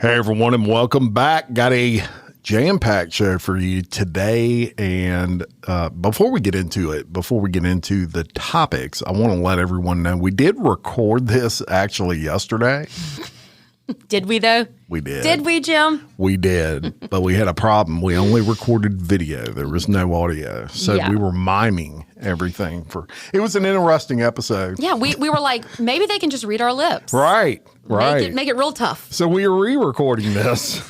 Hey everyone, and welcome back. Got a jam-packed show for you today. And before we get into the topics, I want to let everyone know we did record this actually yesterday. Did we though? We did. Did we, Jim? We did, but we had a problem. We only recorded video. There was no audio. So we were miming everything it was an interesting episode. Yeah, we were like, maybe they can just read our lips. Right. Make it real tough. So we are re-recording this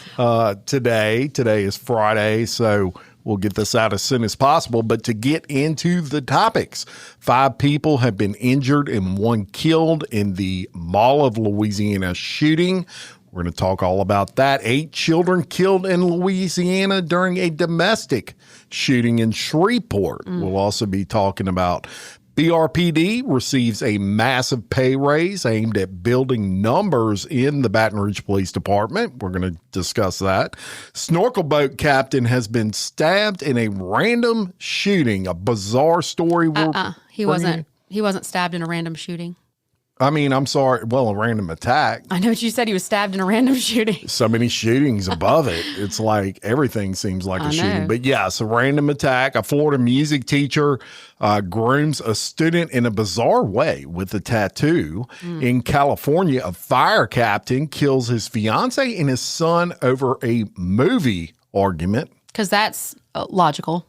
today. Today is Friday, so we'll get this out as soon as possible. But to get into the topics, 5 people have been injured and 1 killed in the Mall of Louisiana shooting. We're going to talk all about that. 8 children killed in Louisiana during a domestic shooting in Shreveport. We'll also be talking about BRPD receives a massive pay raise aimed at building numbers in the Baton Rouge Police Department. We're going to discuss that. Snorkel boat captain has been stabbed in a random shooting, a bizarre story. He wasn't stabbed in a random shooting. I mean, I'm sorry. Well, a random attack. I know what you said. He was stabbed in a random shooting. So many shootings above it. It's like everything seems like a shooting. But yes, a random attack. A Florida music teacher grooms a student in a bizarre way with a tattoo. In California, a fire captain kills his fiance and his son over a movie argument. Because that's logical.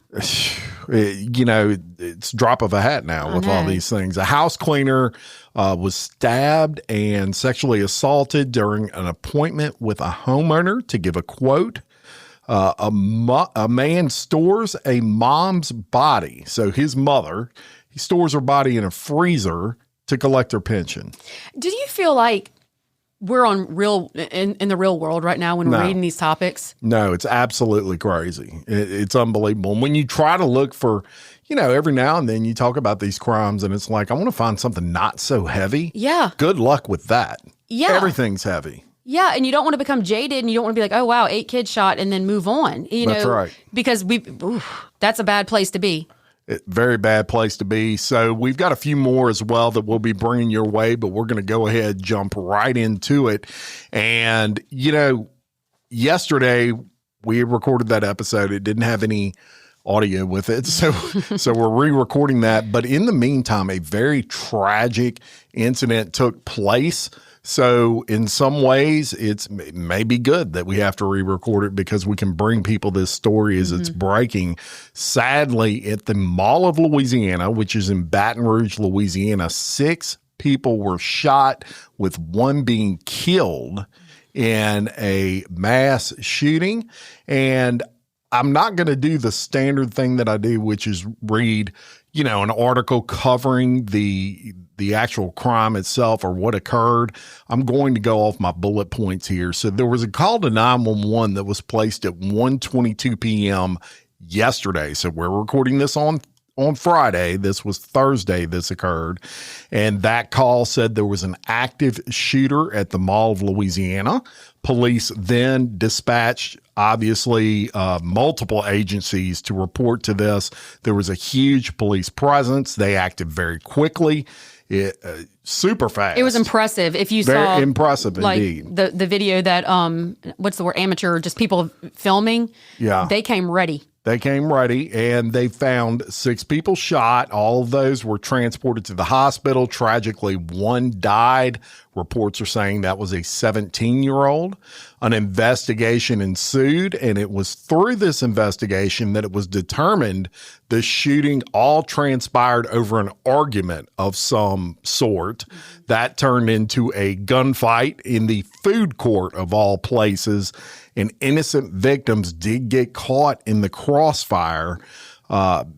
You know, it's drop of a hat now with all these things. A house cleaner was stabbed and sexually assaulted during an appointment with a homeowner to give a quote. A man stores a mom's body. So his mother, he stores her body in a freezer to collect her pension. Did you feel like we're on in the real world right now when we're reading these topics? No, it's absolutely crazy. It's unbelievable. And when you try to look for, you know, every now and then you talk about these crimes and it's like, I want to find something not so heavy. Yeah. Good luck with that. Yeah. Everything's heavy. Yeah, and you don't want to become jaded and you don't want to be like, oh, wow, 8 kids shot and then move on. That's right. Because that's a bad place to be. Very bad place to be. So we've got a few more as well that we'll be bringing your way, but we're going to go ahead, jump right into it. And, you know, yesterday we recorded that episode. It didn't have any audio with it. So we're re-recording that. But in the meantime, a very tragic incident took place. So in some ways, it may be good that we have to re-record it because we can bring people this story as it's breaking. Sadly, at the Mall of Louisiana, which is in Baton Rouge, Louisiana, 6 people were shot, with 1 being killed in a mass shooting. And I'm not going to do the standard thing that I do, which is read, you know, an article covering the actual crime itself or what occurred. I'm going to go off my bullet points here. So there was a call to 911 that was placed at 1:22 p.m. yesterday. So we're recording this on Friday. This was Thursday this occurred. And that call said there was an active shooter at the Mall of Louisiana. Police then dispatched, obviously, multiple agencies to report to this. There was a huge police presence. They acted very quickly. Super fast. It was impressive. If you very saw impressive indeed. The video that what's the word, amateur, just people filming. Yeah, they came ready. They came ready, and they found 6 people shot. All of those were transported to the hospital. Tragically, 1 died. Reports are saying that was a 17-year-old. An investigation ensued, and it was through this investigation that it was determined the shooting all transpired over an argument of some sort. That turned into a gunfight in the food court of all places, and innocent victims did get caught in the crossfire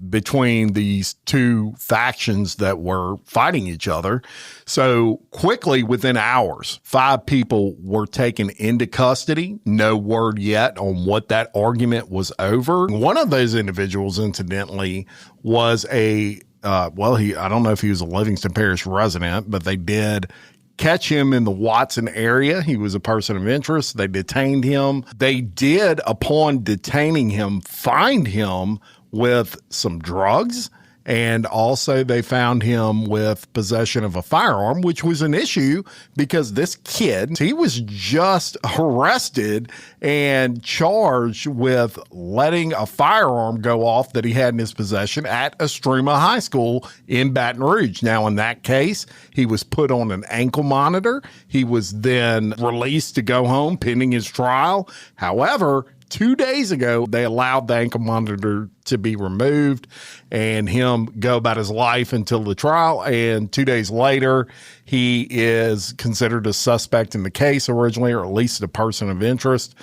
between these 2 factions that were fighting each other. So quickly, within hours, 5 people were taken into custody. No word yet on what that argument was over. One of those individuals, incidentally, was I don't know if he was a Livingston Parish resident, but they did catch him in the Watson area. He was a person of interest. They detained him. They did, upon detaining him, find him with some drugs And also they found him with possession of a firearm, which was an issue because this kid, he was just arrested and charged with letting a firearm go off that he had in his possession at Estrema High School in Baton Rouge. Now, in that case, he was put on an ankle monitor. He was then released to go home pending his trial. However, 2 days ago, they allowed the ankle monitor to be removed and him go about his life until the trial. And 2 days later, he is considered a suspect in the case originally, or at least a person of interest.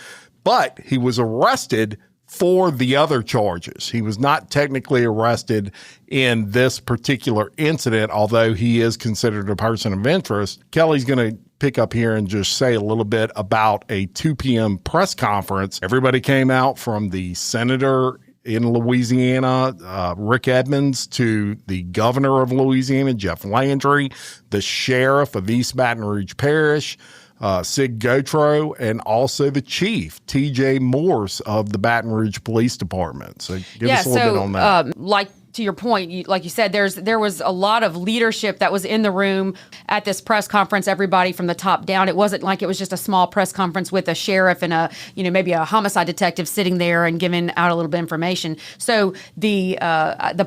But he was arrested for the other charges. He was not technically arrested in this particular incident, although he is considered a person of interest. Kelly's going to pick up here and just say a little bit about a 2 p.m. press conference. Everybody came out, from the senator in Louisiana, Rick Edmonds, to the governor of Louisiana, Jeff Landry, the sheriff of East Baton Rouge Parish, Sig Gautreaux, and also the chief, T.J. Morse of the Baton Rouge Police Department. So give us a little bit on that. Like to your point, like you said, there was a lot of leadership that was in the room at this press conference, everybody from the top down. It wasn't like it was just a small press conference with a sheriff and maybe a homicide detective sitting there and giving out a little bit of information. So the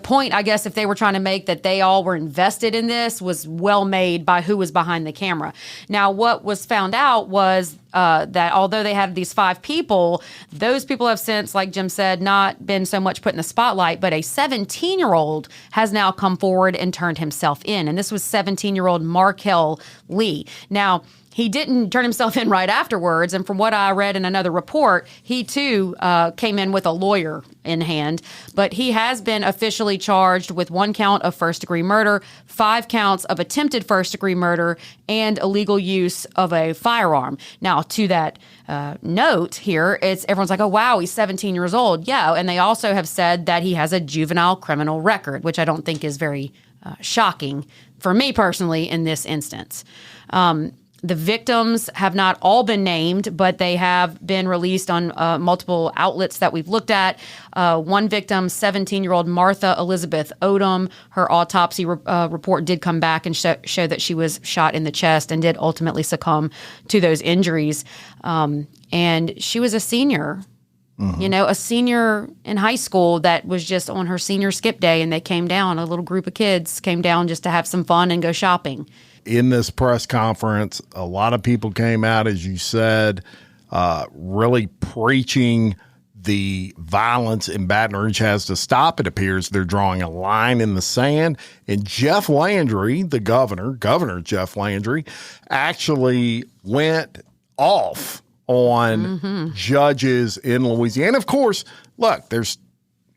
point, I guess, if they were trying to make that they all were invested in this, was well made by who was behind the camera. Now, what was found out was that although they had these 5 people, those people have since, like Jim said, not been so much put in the spotlight, but a 17-year-old has now come forward and turned himself in. And this was 17-year-old Markel Lee. Now, he didn't turn himself in right afterwards. And from what I read in another report, he too came in with a lawyer in hand. But he has been officially charged with 1 count of first-degree murder, 5 counts of attempted first-degree murder, and illegal use of a firearm. Now, to that note here, everyone's like, oh, wow, he's 17 years old. Yeah, and they also have said that he has a juvenile criminal record, which I don't think is very shocking for me personally in this instance. The victims have not all been named, but they have been released on multiple outlets that we've looked at. One victim, 17-year-old Martha Elizabeth Odom, her autopsy report did come back and show that she was shot in the chest and did ultimately succumb to those injuries. And she was a senior, a senior in high school that was just on her senior skip day, and they came down, a little group of kids came down just to have some fun and go shopping. In this press conference, a lot of people came out, as you said, really preaching the violence in Baton Rouge has to stop. It appears they're drawing a line in the sand. And Jeff Landry, the Governor Jeff Landry, actually went off on judges in Louisiana. Of course, look, there's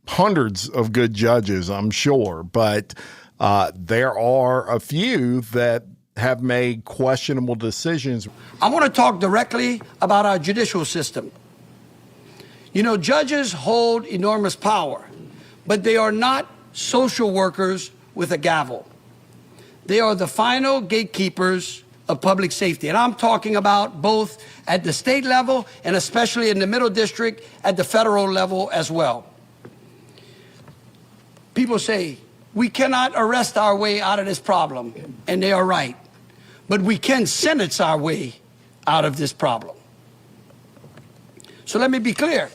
hundreds of good judges, I'm sure, but there are a few that have made questionable decisions. I want to talk directly about our judicial system. Judges hold enormous power, but they are not social workers with a gavel. They are the final gatekeepers of public safety. And I'm talking about both at the state level and especially in the Middle District at the federal level as well. People say, we cannot arrest our way out of this problem, and they are right. But we can sentence our way out of this problem. So let me be clear.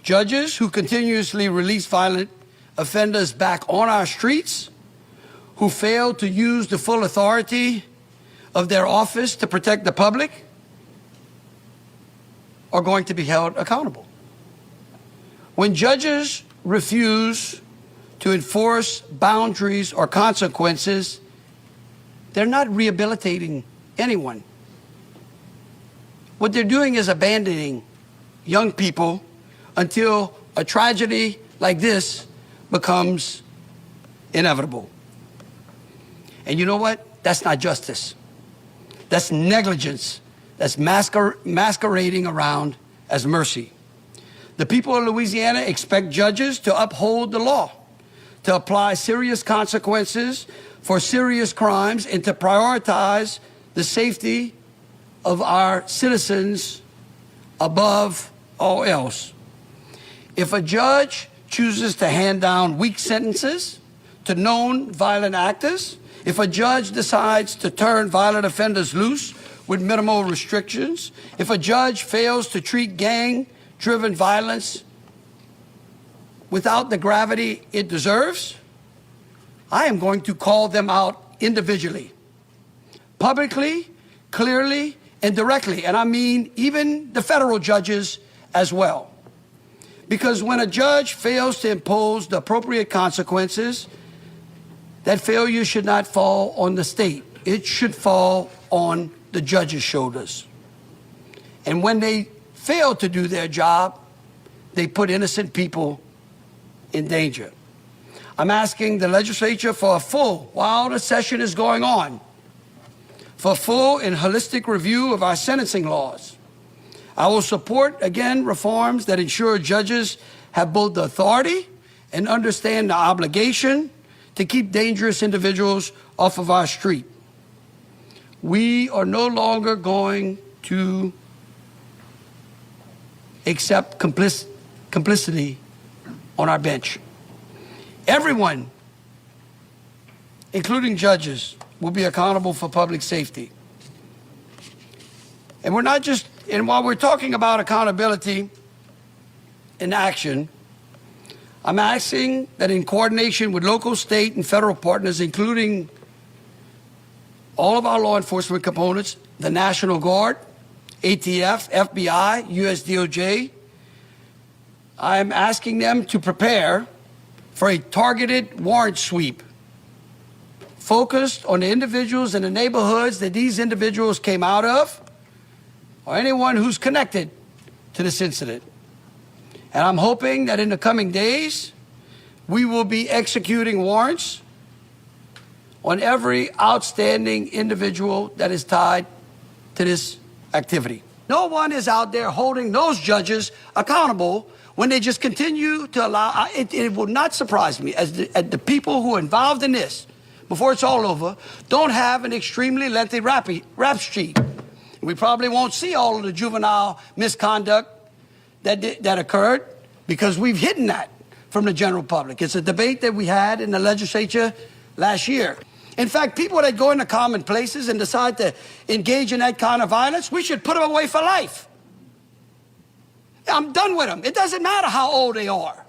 Judges who continuously release violent offenders back on our streets, who fail to use the full authority of their office to protect the public, are going to be held accountable. When judges refuse to enforce boundaries or consequences, they're not rehabilitating anyone. What they're doing is abandoning young people until a tragedy like this becomes inevitable. And you know what? That's not justice. That's negligence. That's masquerading around as mercy. The people of Louisiana expect judges to uphold the law, to apply serious consequences for serious crimes, and to prioritize the safety of our citizens above all else. If a judge chooses to hand down weak sentences to known violent actors, if a judge decides to turn violent offenders loose with minimal restrictions, if a judge fails to treat gang-driven violence without the gravity it deserves, I am going to call them out individually, publicly, clearly, and directly. And I mean even the federal judges as well. Because when a judge fails to impose the appropriate consequences, that failure should not fall on the state. It should fall on the judge's shoulders. And when they fail to do their job, they put innocent people in danger. I'm asking the legislature for a full, while the session is going on, for a full and holistic review of our sentencing laws. I will support, again, reforms that ensure judges have both the authority and understand the obligation to keep dangerous individuals off of our street. We are no longer going to accept complicity on our bench. Everyone, including judges, will be accountable for public safety. And while we're talking about accountability in action, I'm asking that in coordination with local, state, and federal partners, including all of our law enforcement components, the National Guard, ATF, FBI, US DOJ, I'm asking them to prepare for a targeted warrant sweep focused on the individuals in the neighborhoods that these individuals came out of, or anyone who's connected to this incident. And I'm hoping that in the coming days, we will be executing warrants on every outstanding individual that is tied to this activity. No one is out there holding those judges accountable when they just continue to allow. It will not surprise me as the people who are involved in this, before it's all over, don't have an extremely lengthy rap sheet. We probably won't see all of the juvenile misconduct that occurred because we've hidden that from the general public. It's a debate that we had in the legislature last year. In fact, people that go into common places and decide to engage in that kind of violence, we should put them away for life. I'm done with them. It doesn't matter how old they are.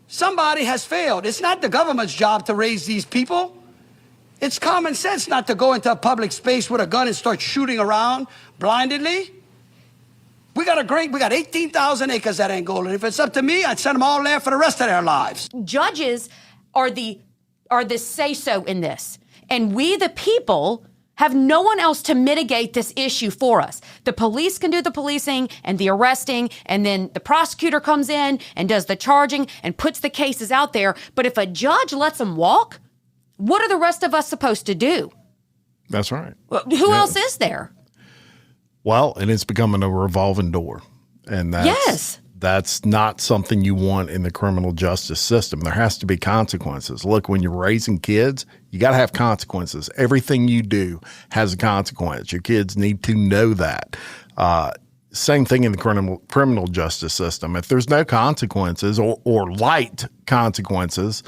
Somebody has failed. It's not the government's job to raise these people. It's common sense not to go into a public space with a gun and start shooting around blindly. We got 18,000 acres that ain't golden. If it's up to me, I'd send them all there for the rest of their lives. Judges are the say-so in this. And we, the people, have no one else to mitigate this issue for us. The police can do the policing and the arresting, and then the prosecutor comes in and does the charging and puts the cases out there. But if a judge lets them walk, what are the rest of us supposed to do? That's right. Who else is there? Well, and it's becoming a revolving door. And that's not something you want in the criminal justice system. There has to be consequences. Look, when you're raising kids, you got to have consequences. Everything you do has a consequence. Your kids need to know that. Same thing in the criminal justice system. If there's no consequences or light consequences,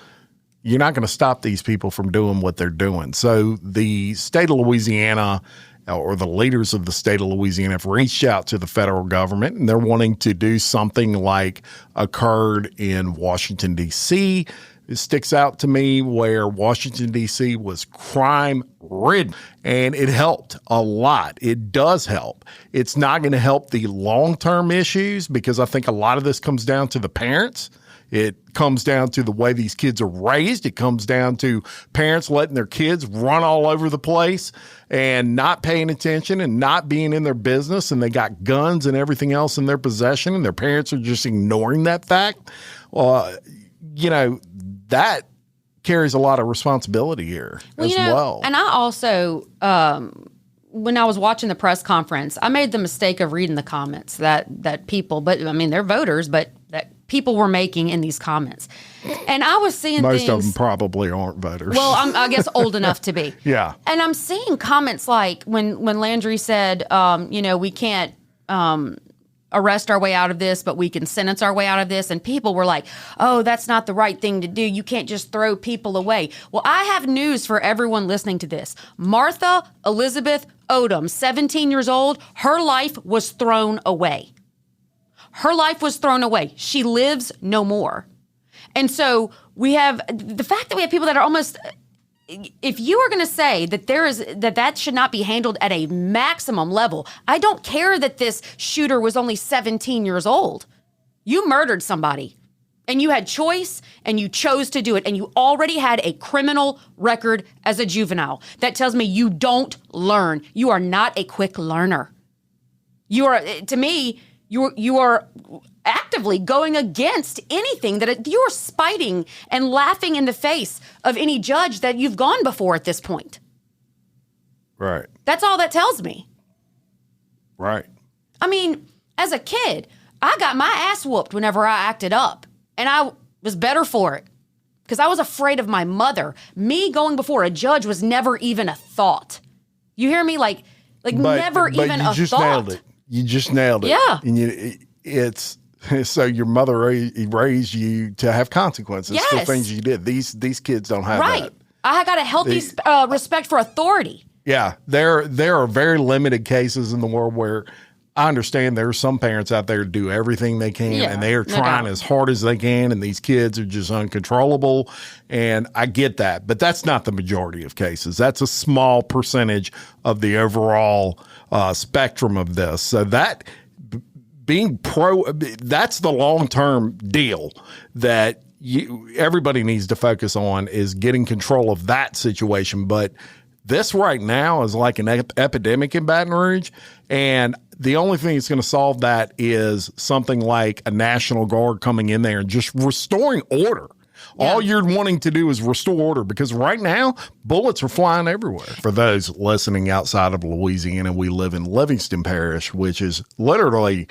you're not going to stop these people from doing what they're doing. So the state of Louisiana, or the leaders of the state of Louisiana, have reached out to the federal government, and they're wanting to do something like occurred in Washington, D.C. It sticks out to me where Washington, D.C. was crime-ridden, and it helped a lot. It does help. It's not going to help the long-term issues because I think a lot of this comes down to the parents. It comes down to the way these kids are raised. It comes down to parents letting their kids run all over the place and not paying attention and not being in their business, and they got guns and everything else in their possession, and their parents are just ignoring that fact. That carries a lot of responsibility here as well. And I also, when I was watching the press conference, I made the mistake of reading the comments that people, but I mean, they're voters, but that people were making in these comments. And I was seeing most of them probably aren't voters. Well, I guess old enough to be. Yeah. And I'm seeing comments like when Landry said, we can't arrest our way out of this, but we can sentence our way out of this. And people were like, oh, that's not the right thing to do. You can't just throw people away. Well, I have news for everyone listening to this. Martha Elizabeth Odom, 17 years old, her life was thrown away. Her life was thrown away. She lives no more. And so we have the fact that we have people that are almost, if you are going to say that that should not be handled at a maximum level, I don't care that this shooter was only 17 years old. You murdered somebody and you had choice and you chose to do it and you already had a criminal record as a juvenile. That tells me you don't learn. You are not a quick learner. You are, to me, you are actively going against anything that you are spiting and laughing in the face of any judge that you've gone before at this point. Right. That's all that tells me. Right. I mean, as a kid, I got my ass whooped whenever I acted up, and I was better for it because I was afraid of my mother. Me going before a judge was never even a thought. You hear me? Like never even a thought. Nailed it. You just nailed it. Yeah. And it's so your mother raised you to have consequences for things you did. These kids don't have that. I got a healthy respect for authority. Yeah. There are very limited cases in the world where I understand there are some parents out there who do everything they can and they are trying as hard as they can, and these kids are just uncontrollable. And I get that, but that's not the majority of cases. That's a small percentage of the overall spectrum of this. So that that's the long-term deal that everybody needs to focus on, is getting control of that situation. But this right now is like an epidemic in Baton Rouge, and the only thing that's going to solve that is something like a National Guard coming in there and just restoring order. Yeah. All you're wanting to do is restore order, because right now bullets are flying everywhere. For those listening outside of Louisiana, we live in Livingston Parish, which is literally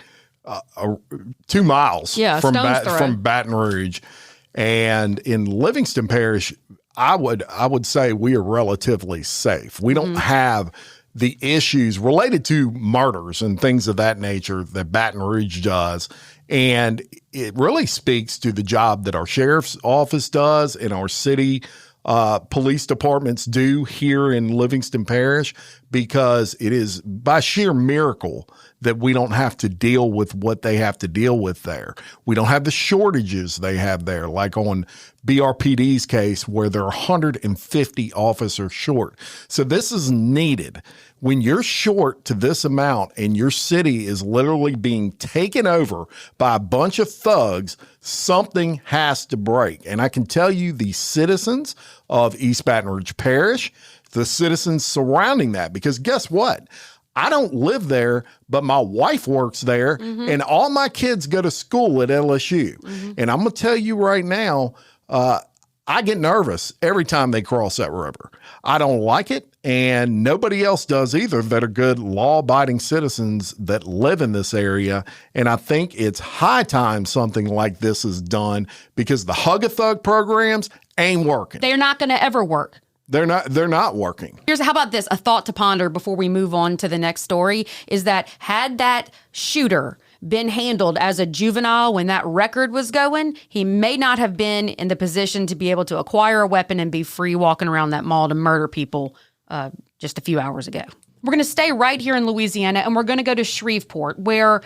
2 miles from Baton Rouge. And in Livingston Parish, I would say we are relatively safe. We don't have the issues related to murders and things of that nature that Baton Rouge does. And it really speaks to the job that our sheriff's office does and our city police departments do here in Livingston Parish, because it is by sheer miracle that we don't have to deal with what they have to deal with there. We don't have the shortages they have there, like on BRPD's case where they're 150 officers short. So this is needed. When you're short to this amount and your city is literally being taken over by a bunch of thugs, something has to break. And I can tell you, the citizens of East Baton Rouge Parish, the citizens surrounding that, because guess what? I don't live there, but my wife works there, and all my kids go to school at LSU. And I'm going to tell you right now, I get nervous every time they cross that river. I don't like it, and nobody else does either that are good law-abiding citizens that live in this area. And I think it's high time something like this is done, because the Hug-a-Thug programs ain't working. They're not going to ever work. They're not working. How about this? A thought to ponder before we move on to the next story is that had that shooter been handled as a juvenile when that record was going, he may not have been in the position to be able to acquire a weapon and be free walking around that mall to murder people just a few hours ago. We're going to stay right here in Louisiana, and we're going to go to Shreveport, where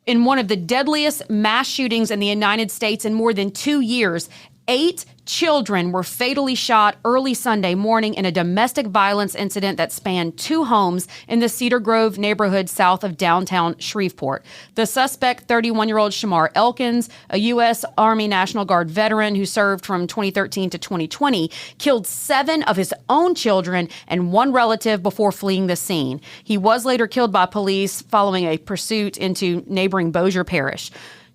in one of the deadliest mass shootings in the United States in more than 2 years, 8 children were fatally shot early Sunday morning in a domestic violence incident that spanned 2 homes in the Cedar Grove neighborhood south of downtown Shreveport. The suspect, 31-year-old Shamar Elkins, a U.S. Army National Guard veteran who served from 2013 to 2020, killed 7 of his own children and 1 relative before fleeing the scene. He was later killed by police following a pursuit into neighboring Bossier Parish.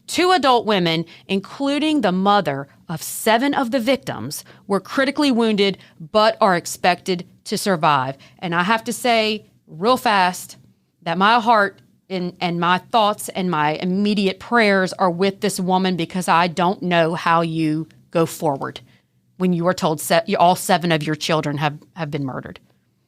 2 adult women, including the mother of 7 of the victims, were critically wounded but are expected to survive. And I have to say real fast that my heart and my thoughts and my immediate prayers are with this woman, because I don't know how you go forward when you are told all 7 of your children have been murdered.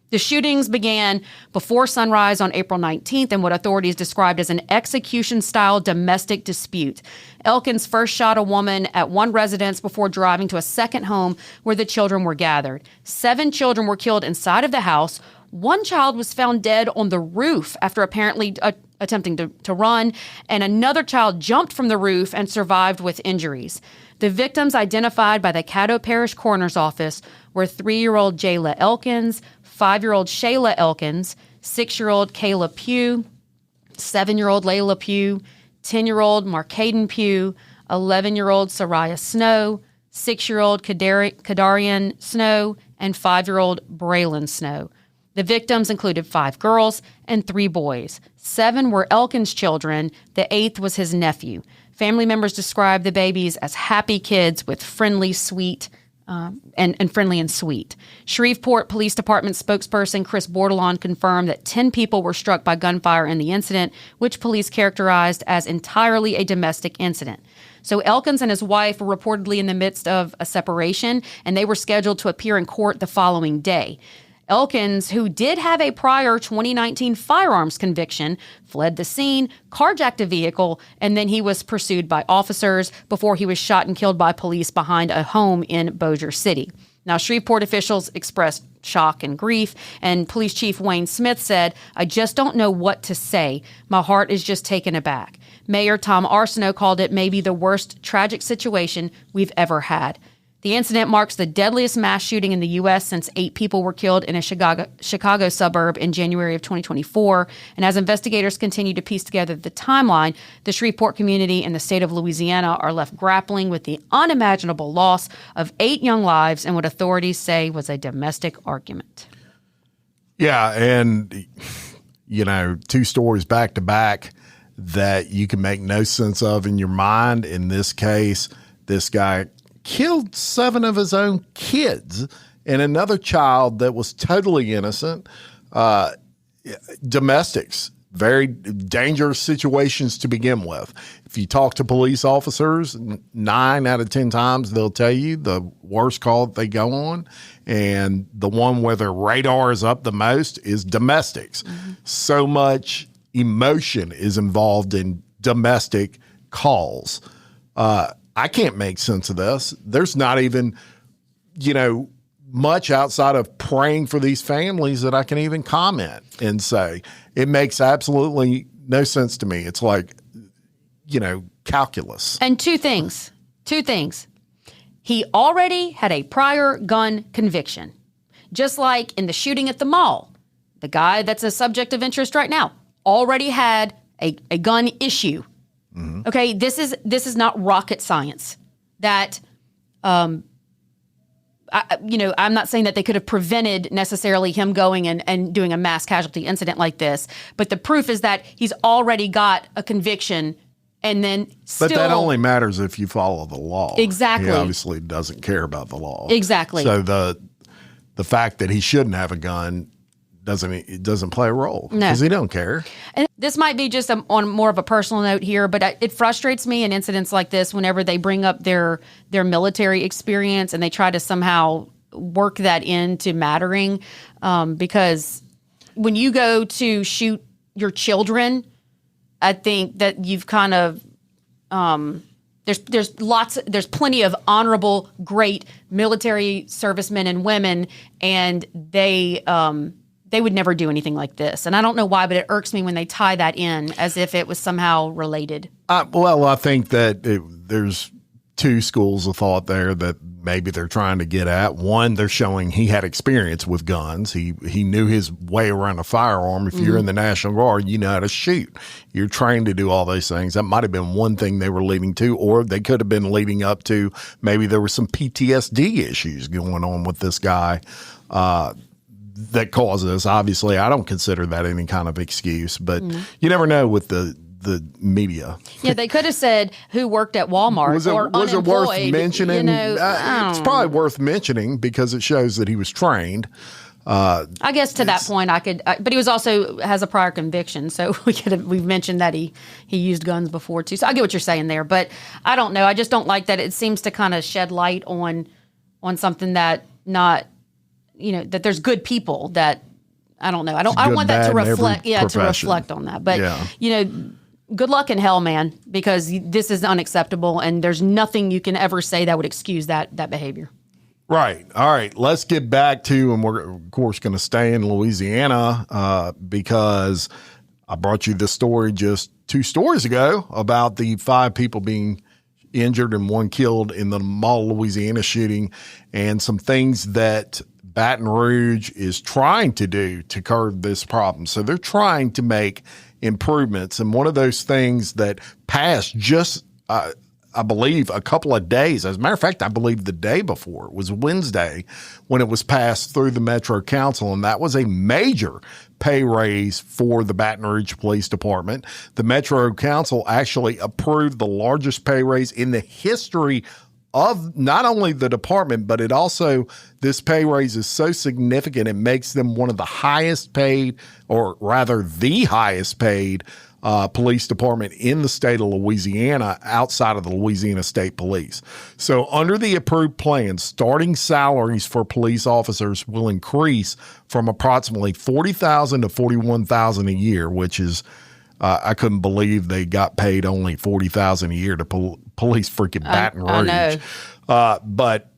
The shootings began before sunrise on April 19th in what authorities described as an execution-style domestic dispute. Elkins first shot a woman at one residence before driving to a second home where the children were gathered. 7 children were killed inside of the house. One child was found dead on the roof after apparently attempting to run, and another child jumped from the roof and survived with injuries. The victims identified by the Caddo Parish Coroner's Office were 3-year-old Jayla Elkins, 5-year-old Shayla Elkins, 6-year-old Kayla Pugh, 7-year-old Layla Pugh, 10-year-old Marcaden Pugh, 11-year-old Soraya Snow, 6-year-old Kadarian Snow, and 5-year-old Braylon Snow. The victims included 5 girls and 3 boys. 7 were Elkins' children. The 8th was his nephew. Family members described the babies as happy kids with friendly, sweet, and friendly and sweet. Shreveport Police Department spokesperson Chris Bordelon confirmed that 10 people were struck by gunfire in the incident, which police characterized as entirely a domestic incident. So Elkins and his wife were reportedly in the midst of a separation, and they were scheduled to appear in court the following day. Elkins, who did have a prior 2019 firearms conviction, fled the scene, carjacked a vehicle, and then he was pursued by officers before he was shot and killed by police behind a home in Bossier City. Now, Shreveport officials expressed shock and grief, and Police Chief Wayne Smith said, "I just don't know what to say. My heart is just taken aback." Mayor Tom Arsenault called it maybe the worst tragic situation we've ever had. The incident marks the deadliest mass shooting in the U.S. since 8 people were killed in a Chicago suburb in January of 2024. And as investigators continue to piece together the timeline, the Shreveport community and the state of Louisiana are left grappling with the unimaginable loss of 8 young lives in what authorities say was a domestic argument. Yeah, and, 2 stories back to back that you can make no sense of in your mind. In this case, this guy killed 7 of his own kids and another child that was totally innocent. Domestics, very dangerous situations to begin with. If you talk to police officers, 9 out of 10 times they'll tell you the worst call that they go on, and the one where their radar is up the most is domestics. Mm-hmm. So much emotion is involved in domestic calls. I can't make sense of this. There's not even, much outside of praying for these families that I can even comment and say. It makes absolutely no sense to me. It's like, calculus. And two things. He already had a prior gun conviction. Just like in the shooting at the mall, the guy that's a subject of interest right now already had a gun issue. Mm-hmm. Okay, this is not rocket science. That, I'm not saying that they could have prevented necessarily him going and doing a mass casualty incident like this, but the proof is that he's already got a conviction, and then still. But that only matters if you follow the law. Exactly. He obviously doesn't care about the law. Exactly. So the fact that he shouldn't have a gun doesn't play a role because he don't care. And this might be just on more of a personal note here, but it frustrates me in incidents like this whenever they bring up their military experience and they try to somehow work that into mattering, because when you go to shoot your children, I think that you've kind of there's plenty of honorable, great military servicemen and women, and they would never do anything like this. And I don't know why, but it irks me when they tie that in as if it was somehow related. Well, I think that there's 2 schools of thought there that maybe they're trying to get at. One, they're showing he had experience with guns. He knew his way around a firearm. If you're in the National Guard, you know how to shoot. You're trained to do all those things. That might have been one thing they were leading to, or they could have been leading up to maybe there were some PTSD issues going on with this guy that caused this. Obviously, I don't consider that any kind of excuse, but you never know with the media. Yeah, they could have said who worked at Walmart was it worth mentioning? It's probably worth mentioning because it shows that he was trained. I guess to that point I could, but he was also has a prior conviction, so we've mentioned that he used guns before too. So I get what you're saying there, but I don't know. I just don't like that it seems to kind of shed light on something that not, that there's good people that I don't know. I want that to reflect. Yeah, to reflect on that. But good luck in hell, man, because this is unacceptable, and there's nothing you can ever say that would excuse that behavior. Right. All right. Let's get back to, and we're of course going to stay in Louisiana because I brought you this story just 2 stories ago about the 5 people being injured and 1 killed in the Mall, Louisiana shooting, and some things that Baton Rouge is trying to do to curb this problem. So they're trying to make improvements. And one of those things that passed just, I believe, a couple of days. As a matter of fact, I believe the day before, it was Wednesday when it was passed through the Metro Council, and that was a major pay raise for the Baton Rouge Police Department. The Metro Council actually approved the largest pay raise in the history of not only the department, but it also, this pay raise is so significant, it makes them one of the highest paid, or rather the highest paid police department in the state of Louisiana outside of the Louisiana State Police. So under the approved plan, starting salaries for police officers will increase from approximately $40,000 to $41,000 a year, which is, I couldn't believe they got paid only $40,000 a year to police freaking Baton Rouge. I know. But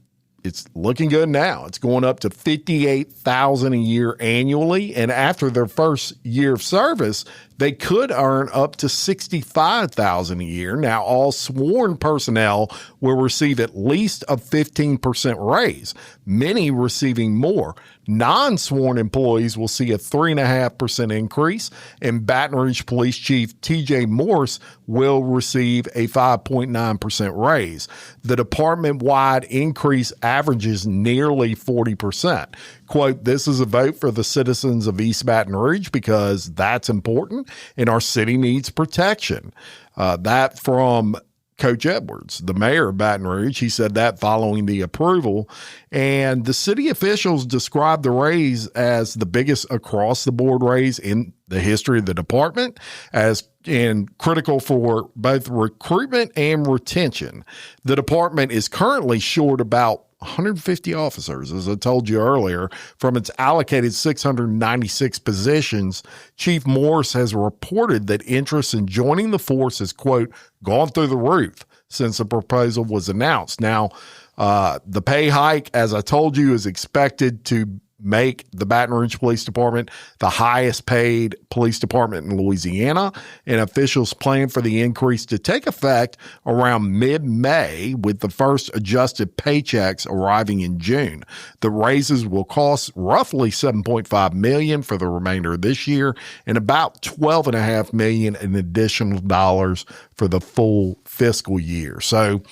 it's looking good now. It's going up to $58,000 a year annually, and after their first year of service, they could earn up to $65,000 a year. Now, all sworn personnel will receive at least a 15% raise, many receiving more. Non-sworn employees will see a 3.5% increase, and Baton Rouge Police Chief T.J. Morse will receive a 5.9% raise. The department-wide increase averages nearly 40%. Quote, "This is a vote for the citizens of East Baton Rouge because that's important and our city needs protection." That from Coach Edwards, the mayor of Baton Rouge. He said that following the approval. And the city officials described the raise as the biggest across-the-board raise in the history of the department, as and critical for both recruitment and retention. The department is currently short about 150 officers, as I told you earlier, from its allocated 696 positions. Chief Morse has reported that interest in joining the force has, quote, "gone through the roof" since the proposal was announced. Now, the pay hike, as I told you, is expected to make the Baton Rouge Police Department the highest paid police department in Louisiana, and officials plan for the increase to take effect around mid-May, with the first adjusted paychecks arriving in June. The raises will cost roughly $7.5 million for the remainder of this year and about $12.5 million in additional dollars for the full fiscal year. So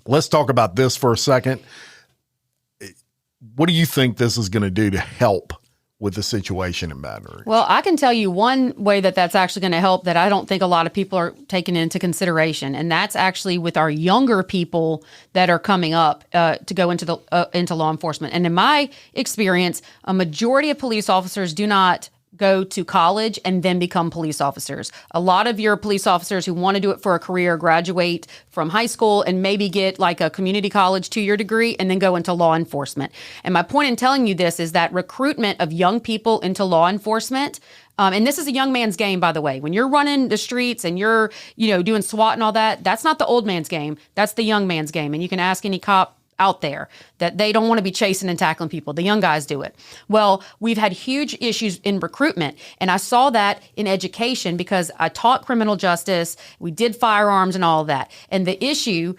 let's talk about this for a second. What do you think this is going to do to help with the situation in Baton Rouge? Well, I can tell you one way that that's actually going to help that I don't think a lot of people are taking into consideration, and that's actually with our younger people that are coming up to go into law enforcement. And in my experience, a majority of police officers do not go to college and then become police officers. A lot of your police officers who want to do it for a career graduate from high school and maybe get like a community college 2-year degree and then go into law enforcement. And my point in telling you this is that recruitment of young people into law enforcement, and this is a young man's game, by the way. When you're running the streets and you're, doing SWAT and all that, that's not the old man's game. That's the young man's game. And you can ask any cop out there that they don't want to be chasing and tackling people. The young guys do it. Well, we've had huge issues in recruitment, and I saw that in education because I taught criminal justice. We did firearms and all of that. And the issue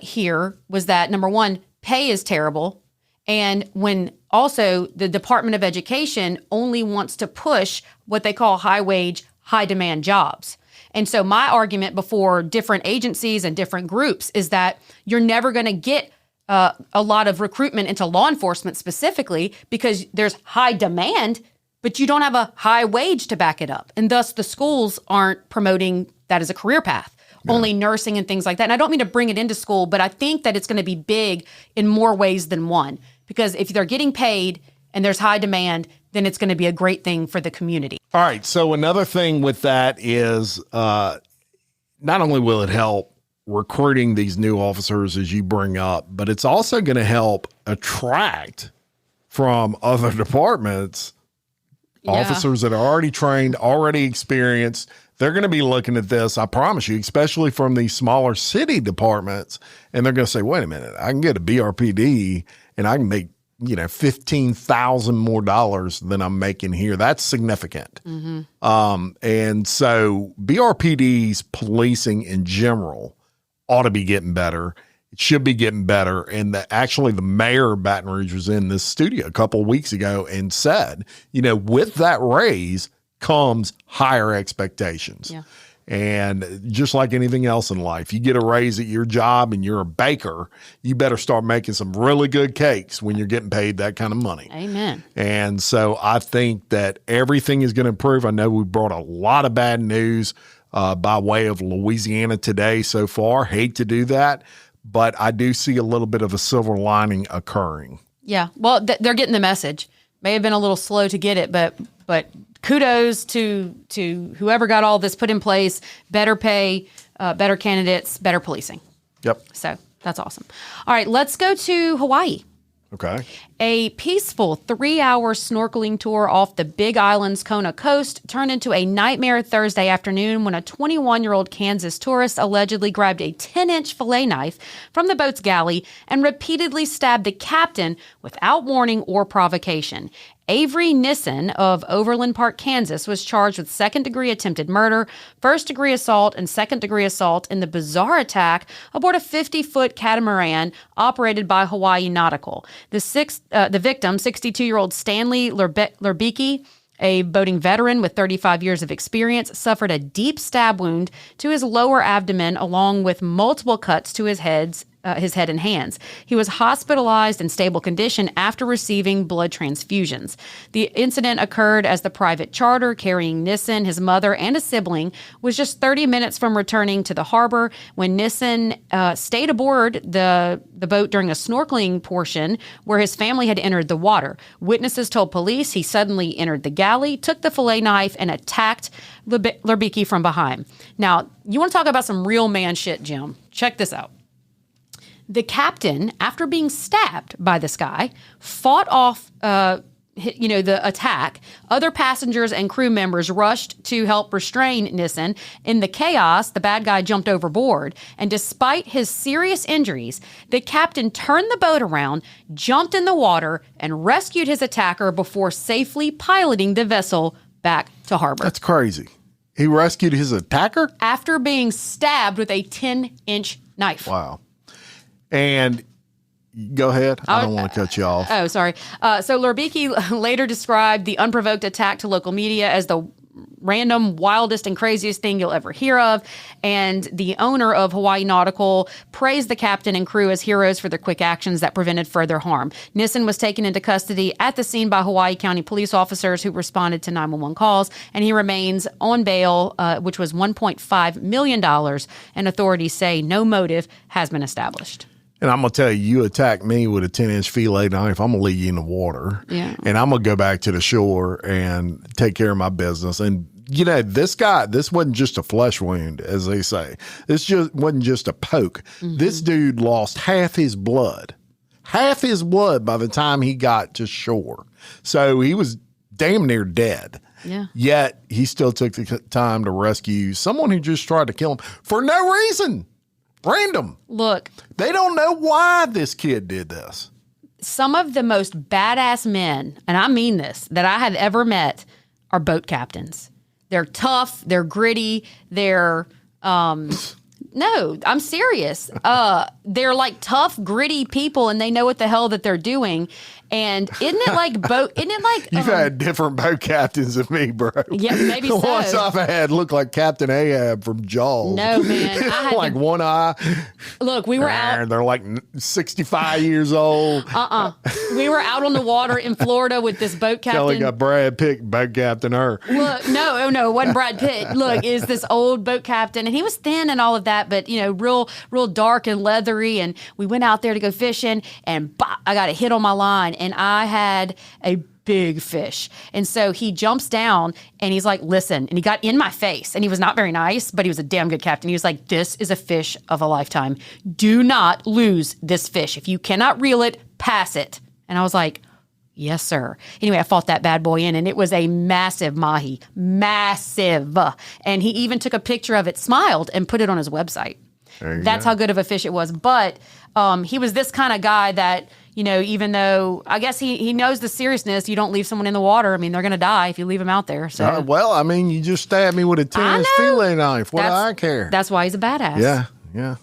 here was that, number one, pay is terrible. And when also the Department of Education only wants to push what they call high wage, high demand jobs. And so my argument before different agencies and different groups is that you're never going to get a lot of recruitment into law enforcement specifically because there's high demand, but you don't have a high wage to back it up. And thus the schools aren't promoting that as a career path, only nursing and things like that. And I don't mean to bring it into school, but I think that it's going to be big in more ways than one, because if they're getting paid and there's high demand, then it's going to be a great thing for the community. All right. So another thing with that is not only will it help recruiting these new officers, as you bring up, but it's also going to help attract from other departments Officers that are already trained, already experienced, they're going to be looking at this, I promise you, especially from these smaller city departments, and they're going to say, wait a minute, I can get a BRPD and I can make, $15,000 more dollars than I'm making here. That's significant. And so BRPD's policing in general ought to be getting better. It should be getting better. And actually the mayor of Baton Rouge was in this studio a couple of weeks ago and said, with that raise comes higher expectations. Yeah. And just like anything else in life, you get a raise at your job and you're a baker, you better start making some really good cakes when you're getting paid that kind of money. Amen. And so I think that everything is going to improve. I know we brought a lot of bad news by way of Louisiana today so far. Hate to do that, but I do see a little bit of a silver lining occurring. Yeah. Well, they're getting the message. May have been a little slow to get it, but kudos to whoever got all this put in place. Better pay, better candidates, better policing. Yep. So that's awesome. All right, let's go to Hawaii. Okay. A peaceful 3-hour snorkeling tour off the Big Island's Kona coast turned into a nightmare Thursday afternoon when a 21-year-old Kansas tourist allegedly grabbed a 10-inch fillet knife from the boat's galley and repeatedly stabbed the captain without warning or provocation. Avery Nissen of Overland Park, Kansas, was charged with second-degree attempted murder, first-degree assault, and second-degree assault in the bizarre attack aboard a 50-foot catamaran operated by Hawaii Nautical. The victim, 62-year-old Stanley Lerbicki, a boating veteran with 35 years of experience, suffered a deep stab wound to his lower abdomen along with multiple cuts to his head and hands. He was hospitalized in stable condition after receiving blood transfusions. The incident occurred as the private charter carrying Nissen, his mother, and a sibling was just 30 minutes from returning to the harbor when Nissen stayed aboard the boat during a snorkeling portion where his family had entered the water. Witnesses told police he suddenly entered the galley, took the fillet knife, and attacked Lerbicki from behind. Now, you want to talk about some real man shit, Jim? Check this out. The captain, after being stabbed by this guy, fought off the attack. Other passengers and crew members rushed to help restrain Nissen. In the chaos, the bad guy jumped overboard. And despite his serious injuries, the captain turned the boat around, jumped in the water, and rescued his attacker before safely piloting the vessel back to harbor. That's crazy. He rescued his attacker? After being stabbed with a 10-inch knife. Wow. And go ahead. I don't want to cut you off. Oh, sorry. So Lerbicki later described the unprovoked attack to local media as the random, wildest, and craziest thing you'll ever hear of. And the owner of Hawaii Nautical praised the captain and crew as heroes for their quick actions that prevented further harm. Nissen was taken into custody at the scene by Hawaii County police officers who responded to 911 calls, and he remains on bail, which was $1.5 million, and authorities say no motive has been established. And I'm going to tell you, you attack me with a 10-inch fillet knife, I'm going to leave you in the water. Yeah. And I'm going to go back to the shore and take care of my business. And, this wasn't just a flesh wound, as they say. This wasn't just a poke. Mm-hmm. This dude lost half his blood by the time he got to shore. So he was damn near dead. Yeah. Yet he still took the time to rescue someone who just tried to kill him for no reason. Random. Look. They don't know why this kid did this. Some of the most badass men, and I mean this, that I have ever met are boat captains. They're tough. They're gritty. They're, no, I'm serious. They're like tough, gritty people, and they know what the hell that they're doing. And isn't it like You've had different boat captains than me, bro. Yeah, maybe so. The ones I've had look like Captain Ahab from Jaws. No, man. I had like one eye. Look, we were out. They're like 65 years old. We were out on the water in Florida with this boat captain. Kelly got Brad Pitt boat captain her. Look, no, it wasn't Brad Pitt. Look, is this old boat captain, and he was thin and all of that, but real dark and leathery. And we went out there to go fishing, and I got a hit on my line. And I had a big fish. And so he jumps down and he's like, listen, and he got in my face, and he was not very nice, but he was a damn good captain. He was like, this is a fish of a lifetime. Do not lose this fish. If you cannot reel it, pass it. And I was like, Yes, sir. Anyway, I fought that bad boy in, and it was a massive mahi. Massive. And he even took a picture of it, smiled, and put it on his website. That's how good of a fish it was. But he was this kind of guy that, even though I guess he knows the seriousness, you don't leave someone in the water. I mean, they're going to die if you leave them out there. So you just stabbed me with a 10-inch fillet knife. What do I care? That's why he's a badass. Yeah.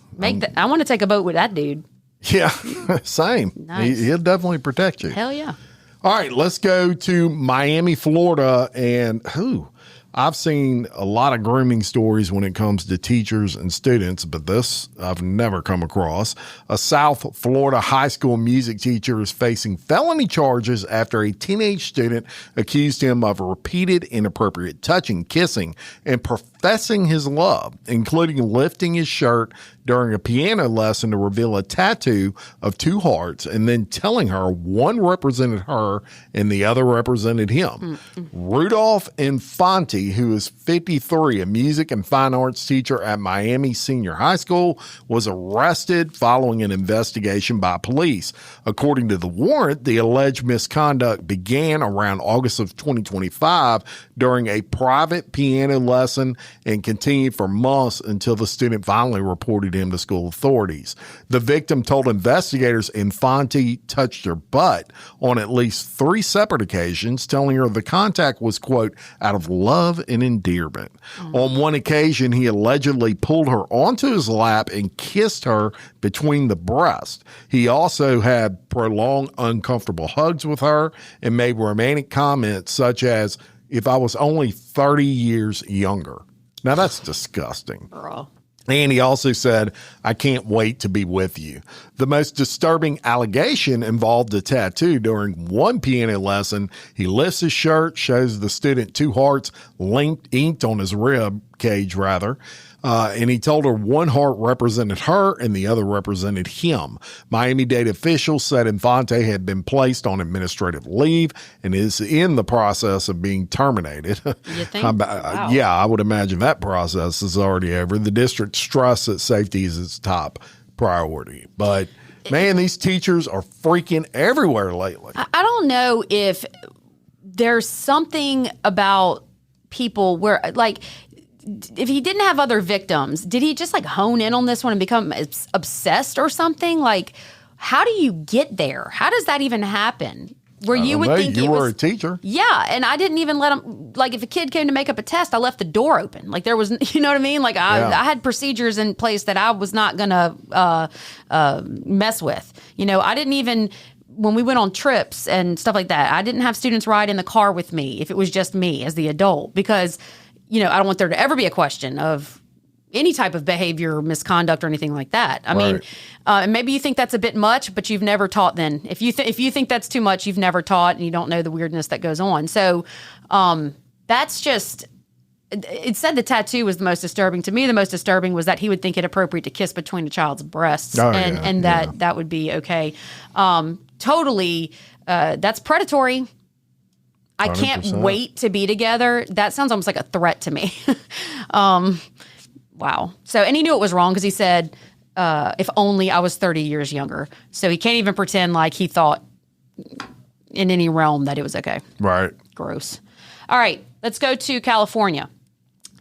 I want to take a boat with that dude. Yeah, same. Nice. He'll definitely protect you. Hell yeah. All right, let's go to Miami, Florida. And I've seen a lot of grooming stories when it comes to teachers and students, but this I've never come across. A South Florida high school music teacher is facing felony charges after a teenage student accused him of repeated inappropriate touching, kissing, and professing his love, including lifting his shirt during a piano lesson to reveal a tattoo of two hearts and then telling her one represented her and the other represented him. Rudolph Infante, who is 53, a music and fine arts teacher at Miami Senior High School, was arrested following an investigation by police. According to the warrant, the alleged misconduct began around August of 2025 during a private piano lesson and continued for months until the student finally reported him to school authorities. The victim told investigators Infante touched her butt on at least 3 separate occasions, telling her the contact was, quote, out of love and endearment. On one occasion, he allegedly pulled her onto his lap and kissed her between the breasts. He also had prolonged uncomfortable hugs with her and made romantic comments such as, "If I was only 30 years younger." Now that's disgusting. Girl. And he also said, "I can't wait to be with you." The most disturbing allegation involved a tattoo. During one piano lesson, he lifts his shirt, shows the student two hearts inked on his rib cage, and he told her one heart represented her and the other represented him. Miami-Dade officials said Infante had been placed on administrative leave and is in the process of being terminated. You think? Wow. Yeah, I would imagine that process is already over. The district stressed that safety is its top priority. But, man, these teachers are freaking everywhere lately. I don't know if there's something about people where, like, if he didn't have other victims, did he just hone in on this one and become obsessed or something? Like, how do you get there? How does that even happen? Where you would think you were a teacher. Yeah, and I didn't even let him, if a kid came to make up a test, I left the door open. There was, you know what I mean? I had procedures in place that I was not going to mess with. I didn't even, when we went on trips and stuff like that, I didn't have students ride in the car with me if it was just me as the adult, because I don't want there to ever be a question of any type of behavior or misconduct or anything like that. I mean, maybe you think that's a bit much, but you've never taught then. If you think that's too much, you've never taught and you don't know the weirdness that goes on. So that's just, it said the tattoo was the most disturbing. To me, the most disturbing was that he would think it appropriate to kiss between a child's breasts and that would be okay. Totally, that's predatory. I can't 100%. wait to be together. That sounds almost like a threat to me. Wow. So, and he knew it was wrong because he said, if only I was 30 years younger. So he can't even pretend like he thought in any realm that it was okay. Right. Gross. All right, let's go to California.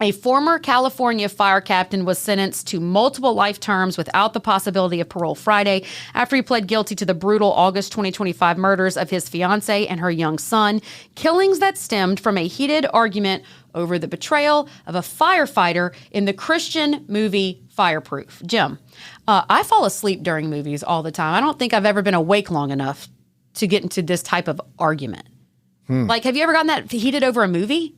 A former California fire captain was sentenced to multiple life terms without the possibility of parole Friday after he pled guilty to the brutal August 2025 murders of his fiancée and her young son, killings that stemmed from a heated argument over the betrayal of a firefighter in the Christian movie Fireproof. Jim, I fall asleep during movies all the time. I don't think I've ever been awake long enough to get into this type of argument. Have you ever gotten that heated over a movie?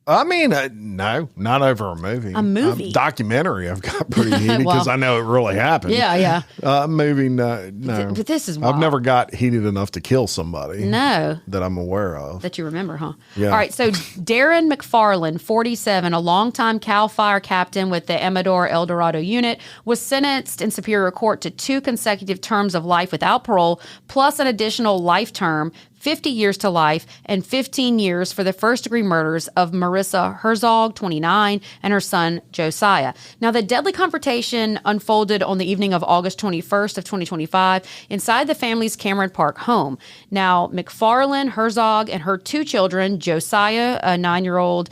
I mean, no, not over a movie. A movie? Documentary, I've got pretty heated because I know it really happened. Yeah. Movie, no. But this is wild. I've never got heated enough to kill somebody. No. That I'm aware of. That you remember, huh? Yeah. All right, so Darren McFarland, 47, a longtime CAL FIRE captain with the Amador El Dorado unit, was sentenced in Superior Court to 2 consecutive terms of life without parole, plus an additional life term 50 years to life, and 15 years for the first-degree murders of Marissa Herzog, 29, and her son Josiah. Now, the deadly confrontation unfolded on the evening of August 21st of 2025 inside the family's Cameron Park home. Now, McFarland, Herzog, and her two children, Josiah, a 9-year-old,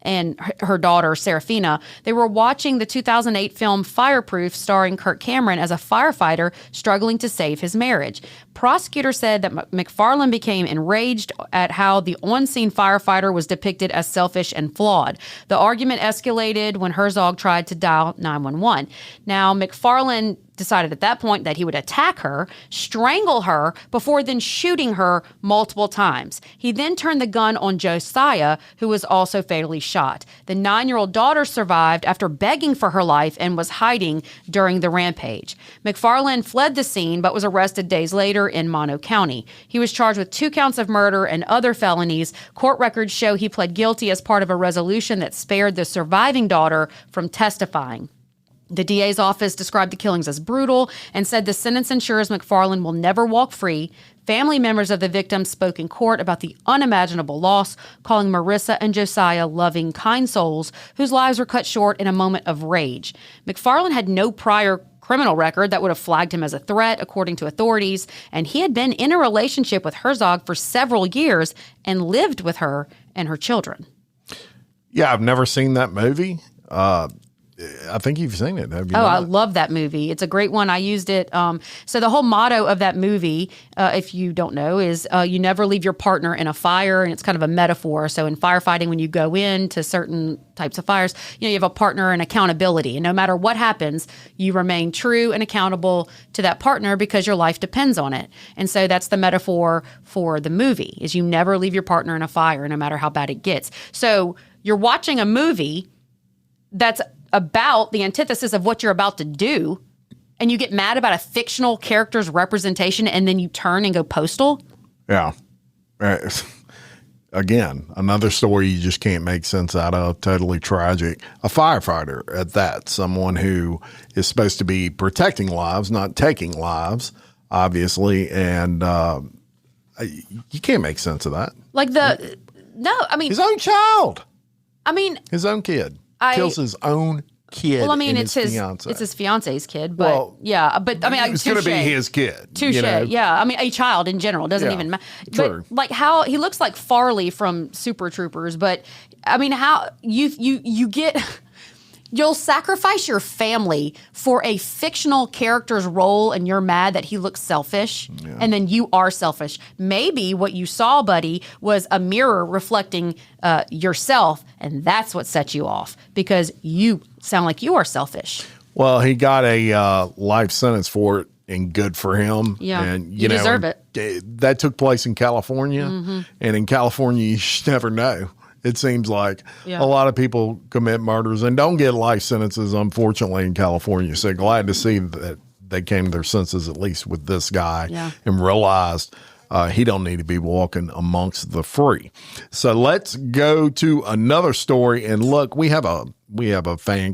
and her daughter, Serafina, they were watching the 2008 film Fireproof, starring Kirk Cameron as a firefighter struggling to save his marriage. Prosecutors said that McFarland became enraged at how the on-scene firefighter was depicted as selfish and flawed. The argument escalated when Herzog tried to dial 911. Now, McFarland decided at that point that he would attack her, strangle her, before then shooting her multiple times. He then turned the gun on Josiah, who was also fatally shot. The 9-year-old daughter survived after begging for her life and was hiding during the rampage. McFarland fled the scene but was arrested days later in Mono County. He was charged with 2 counts of murder and other felonies. Court records show he pled guilty as part of a resolution that spared the surviving daughter from testifying. The DA's office described the killings as brutal and said the sentence ensures McFarland will never walk free. Family members of the victims spoke in court about the unimaginable loss, calling Marissa and Josiah loving, kind souls whose lives were cut short in a moment of rage. McFarland had no prior criminal record that would have flagged him as a threat, according to authorities, and he had been in a relationship with Herzog for several years and lived with her and her children. Yeah, I've never seen that movie. I think you've seen it. Have you? I love that movie. It's a great one. I used it. So the whole motto of that movie, if you don't know, is you never leave your partner in a fire, and it's kind of a metaphor. So in firefighting, when you go into certain types of fires, you have a partner and accountability. And no matter what happens, you remain true and accountable to that partner because your life depends on it. And so that's the metaphor for the movie, is you never leave your partner in a fire, no matter how bad it gets. So you're watching a movie that's about the antithesis of what you're about to do, and you get mad about a fictional character's representation, and then you turn and go postal? Yeah. Again, another story you just can't make sense out of. Totally tragic. A firefighter at that, someone who is supposed to be protecting lives, not taking lives, obviously, and you can't make sense of that. His own child. I mean, his own kid. Kills his own kid. Well, I mean, it's his fiance. It's his fiance's kid, but it's going to be his kid. Touche. Yeah, I mean, a child in general doesn't even matter. True. But like how he looks like Farley from Super Troopers, but I mean, how you get. You'll sacrifice your family for a fictional character's role, and you're mad that he looks selfish, and then you are selfish. Maybe what you saw, buddy, was a mirror reflecting yourself, and that's what set you off, because you sound like you are selfish. Well, he got a life sentence for it, and good for him. Yeah, and you deserve it. That took place in California, and in California, you should never know. It seems like a lot of people commit murders and don't get life sentences, unfortunately, in California. So glad to see that they came to their senses, at least with this guy, and realized he don't need to be walking amongst the free. So let's go to another story. And look, we have a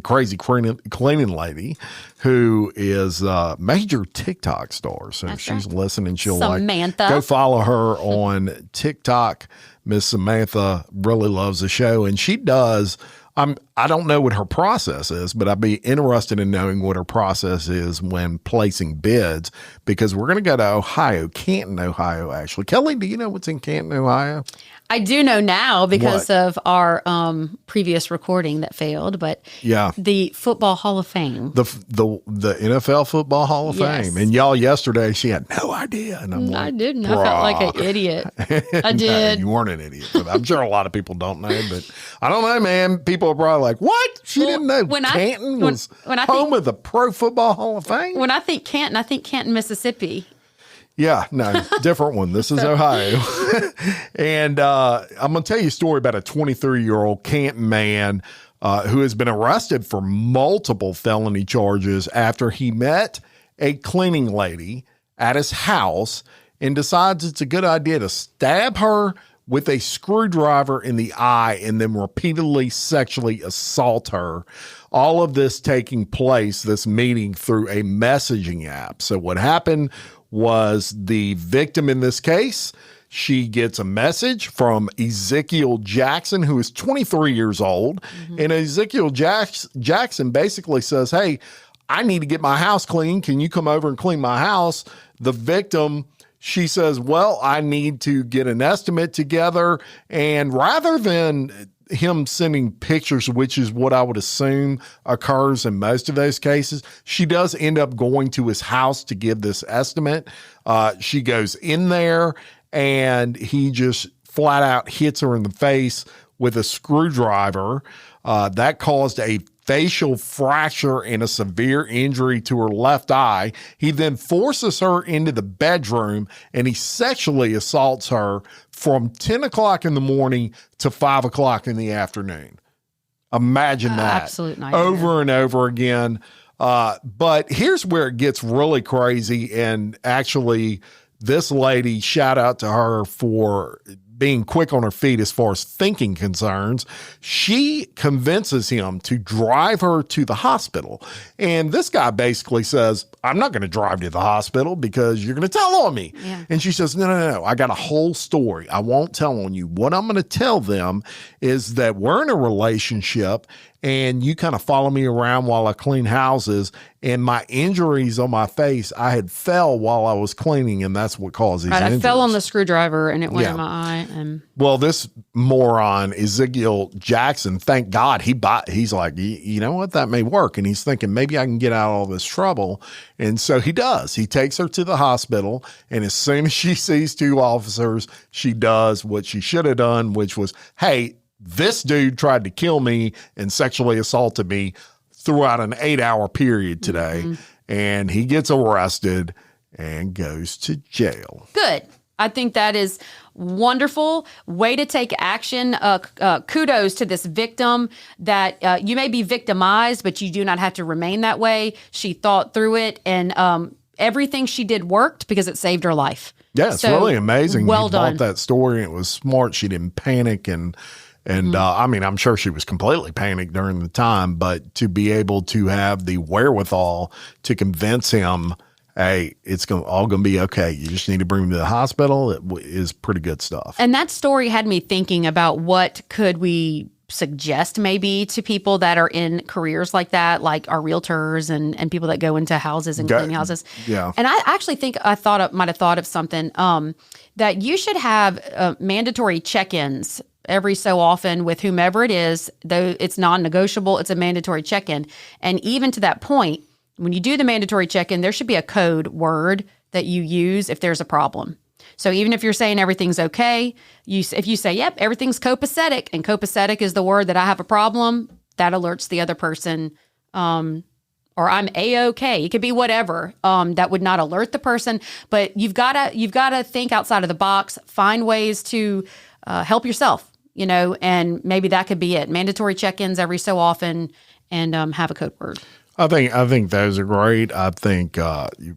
crazy cleaning lady who is a major TikTok star. So if she's listening, she'll Samantha. go follow her on TikTok. Miss Samantha really loves the show, and she does. I don't know what her process is, but I'd be interested in knowing what her process is when placing bids, because we're going to go to Ohio, Canton, Ohio, actually. Kelly, do you know what's in Canton, Ohio? I do know now because of our previous recording that failed, but the Football Hall of Fame. The NFL Football Hall of Fame. And y'all yesterday, she had no idea. And I'm like, I didn't. I felt like an idiot. I did. No, you weren't an idiot. But I'm sure a lot of people don't know, but I don't know, man. People are probably like, what? She didn't know Canton was home of the Pro Football Hall of Fame? When I think Canton, Mississippi. Yeah, no, different one. This is Ohio. And I'm going to tell you a story about a 23-year-old Canton man who has been arrested for multiple felony charges after he met a cleaning lady at his house and decides it's a good idea to stab her with a screwdriver in the eye and then repeatedly sexually assault her. All of this taking place, this meeting, through a messaging app. So what happened was the victim in this case, she gets a message from Ezekiel Jackson, who is 23 years old. And Ezekiel Jackson basically says, hey, I need to get my house clean. Can you come over and clean my house? The victim, she says, well, I need to get an estimate together. And rather than him sending pictures, which is what I would assume occurs in most of those cases, she does end up going to his house to give this estimate. She goes in there and he just flat out hits her in the face with a screwdriver. That caused a facial fracture and a severe injury to her left eye. He then forces her into the bedroom and he sexually assaults her from 10 o'clock in the morning to 5 o'clock in the afternoon. Imagine that. Absolute nightmare. Over and over again. But here's where it gets really crazy. And actually, this lady, shout out to her for being quick on her feet as far as thinking concerns. She convinces him to drive her to the hospital. And this guy basically says, I'm not going to drive to the hospital because you're going to tell on me. Yeah. And she says, no. I got a whole story. I won't tell on you. What I'm going to tell them is that we're in a relationship and you kind of follow me around while I clean houses, and my injuries on my face, I had fell while I was cleaning, and that's what caused these injuries. I fell on the screwdriver and it went in my eye. And well, this moron, Ezekiel Jackson, thank God, he's like, you know what, that may work. And he's thinking, maybe I can get out of all this trouble. And so he does. He takes her to the hospital, and as soon as she sees two officers, she does what she should have done, which was, hey, this dude tried to kill me and sexually assaulted me throughout an 8-hour period today. And he gets arrested and goes to jail. good. I think that is wonderful. Way to take action. Kudos to this victim that you may be victimized, but you do not have to remain that way. She thought through it, and everything she did worked because it saved her life. Yeah, it's really amazing. Well You done. bought that story. It was smart. She didn't panic. And I mean, I'm sure she was completely panicked during the time, but to be able to have the wherewithal to convince him, hey, it's all going to be okay. You just need to bring him to the hospital. It is pretty good stuff. And that story had me thinking about what could we suggest maybe to people that are in careers like that, like our realtors and people that go into houses and clean houses. Yeah. And I actually think might have thought of something that you should have mandatory check-ins every so often with whomever it is, though it's non-negotiable, it's a mandatory check-in. And even to that point, when you do the mandatory check-in, there should be a code word that you use if there's a problem. So even if you're saying everything's okay, if you say, yep, everything's copacetic, and copacetic is the word that I have a problem, that alerts the other person, or I'm A-okay. It could be whatever. That would not alert the person, but you've got to think outside of the box, find ways to help yourself, and maybe that could be it. Mandatory check-ins every so often, and have a code word. I think those are great. I think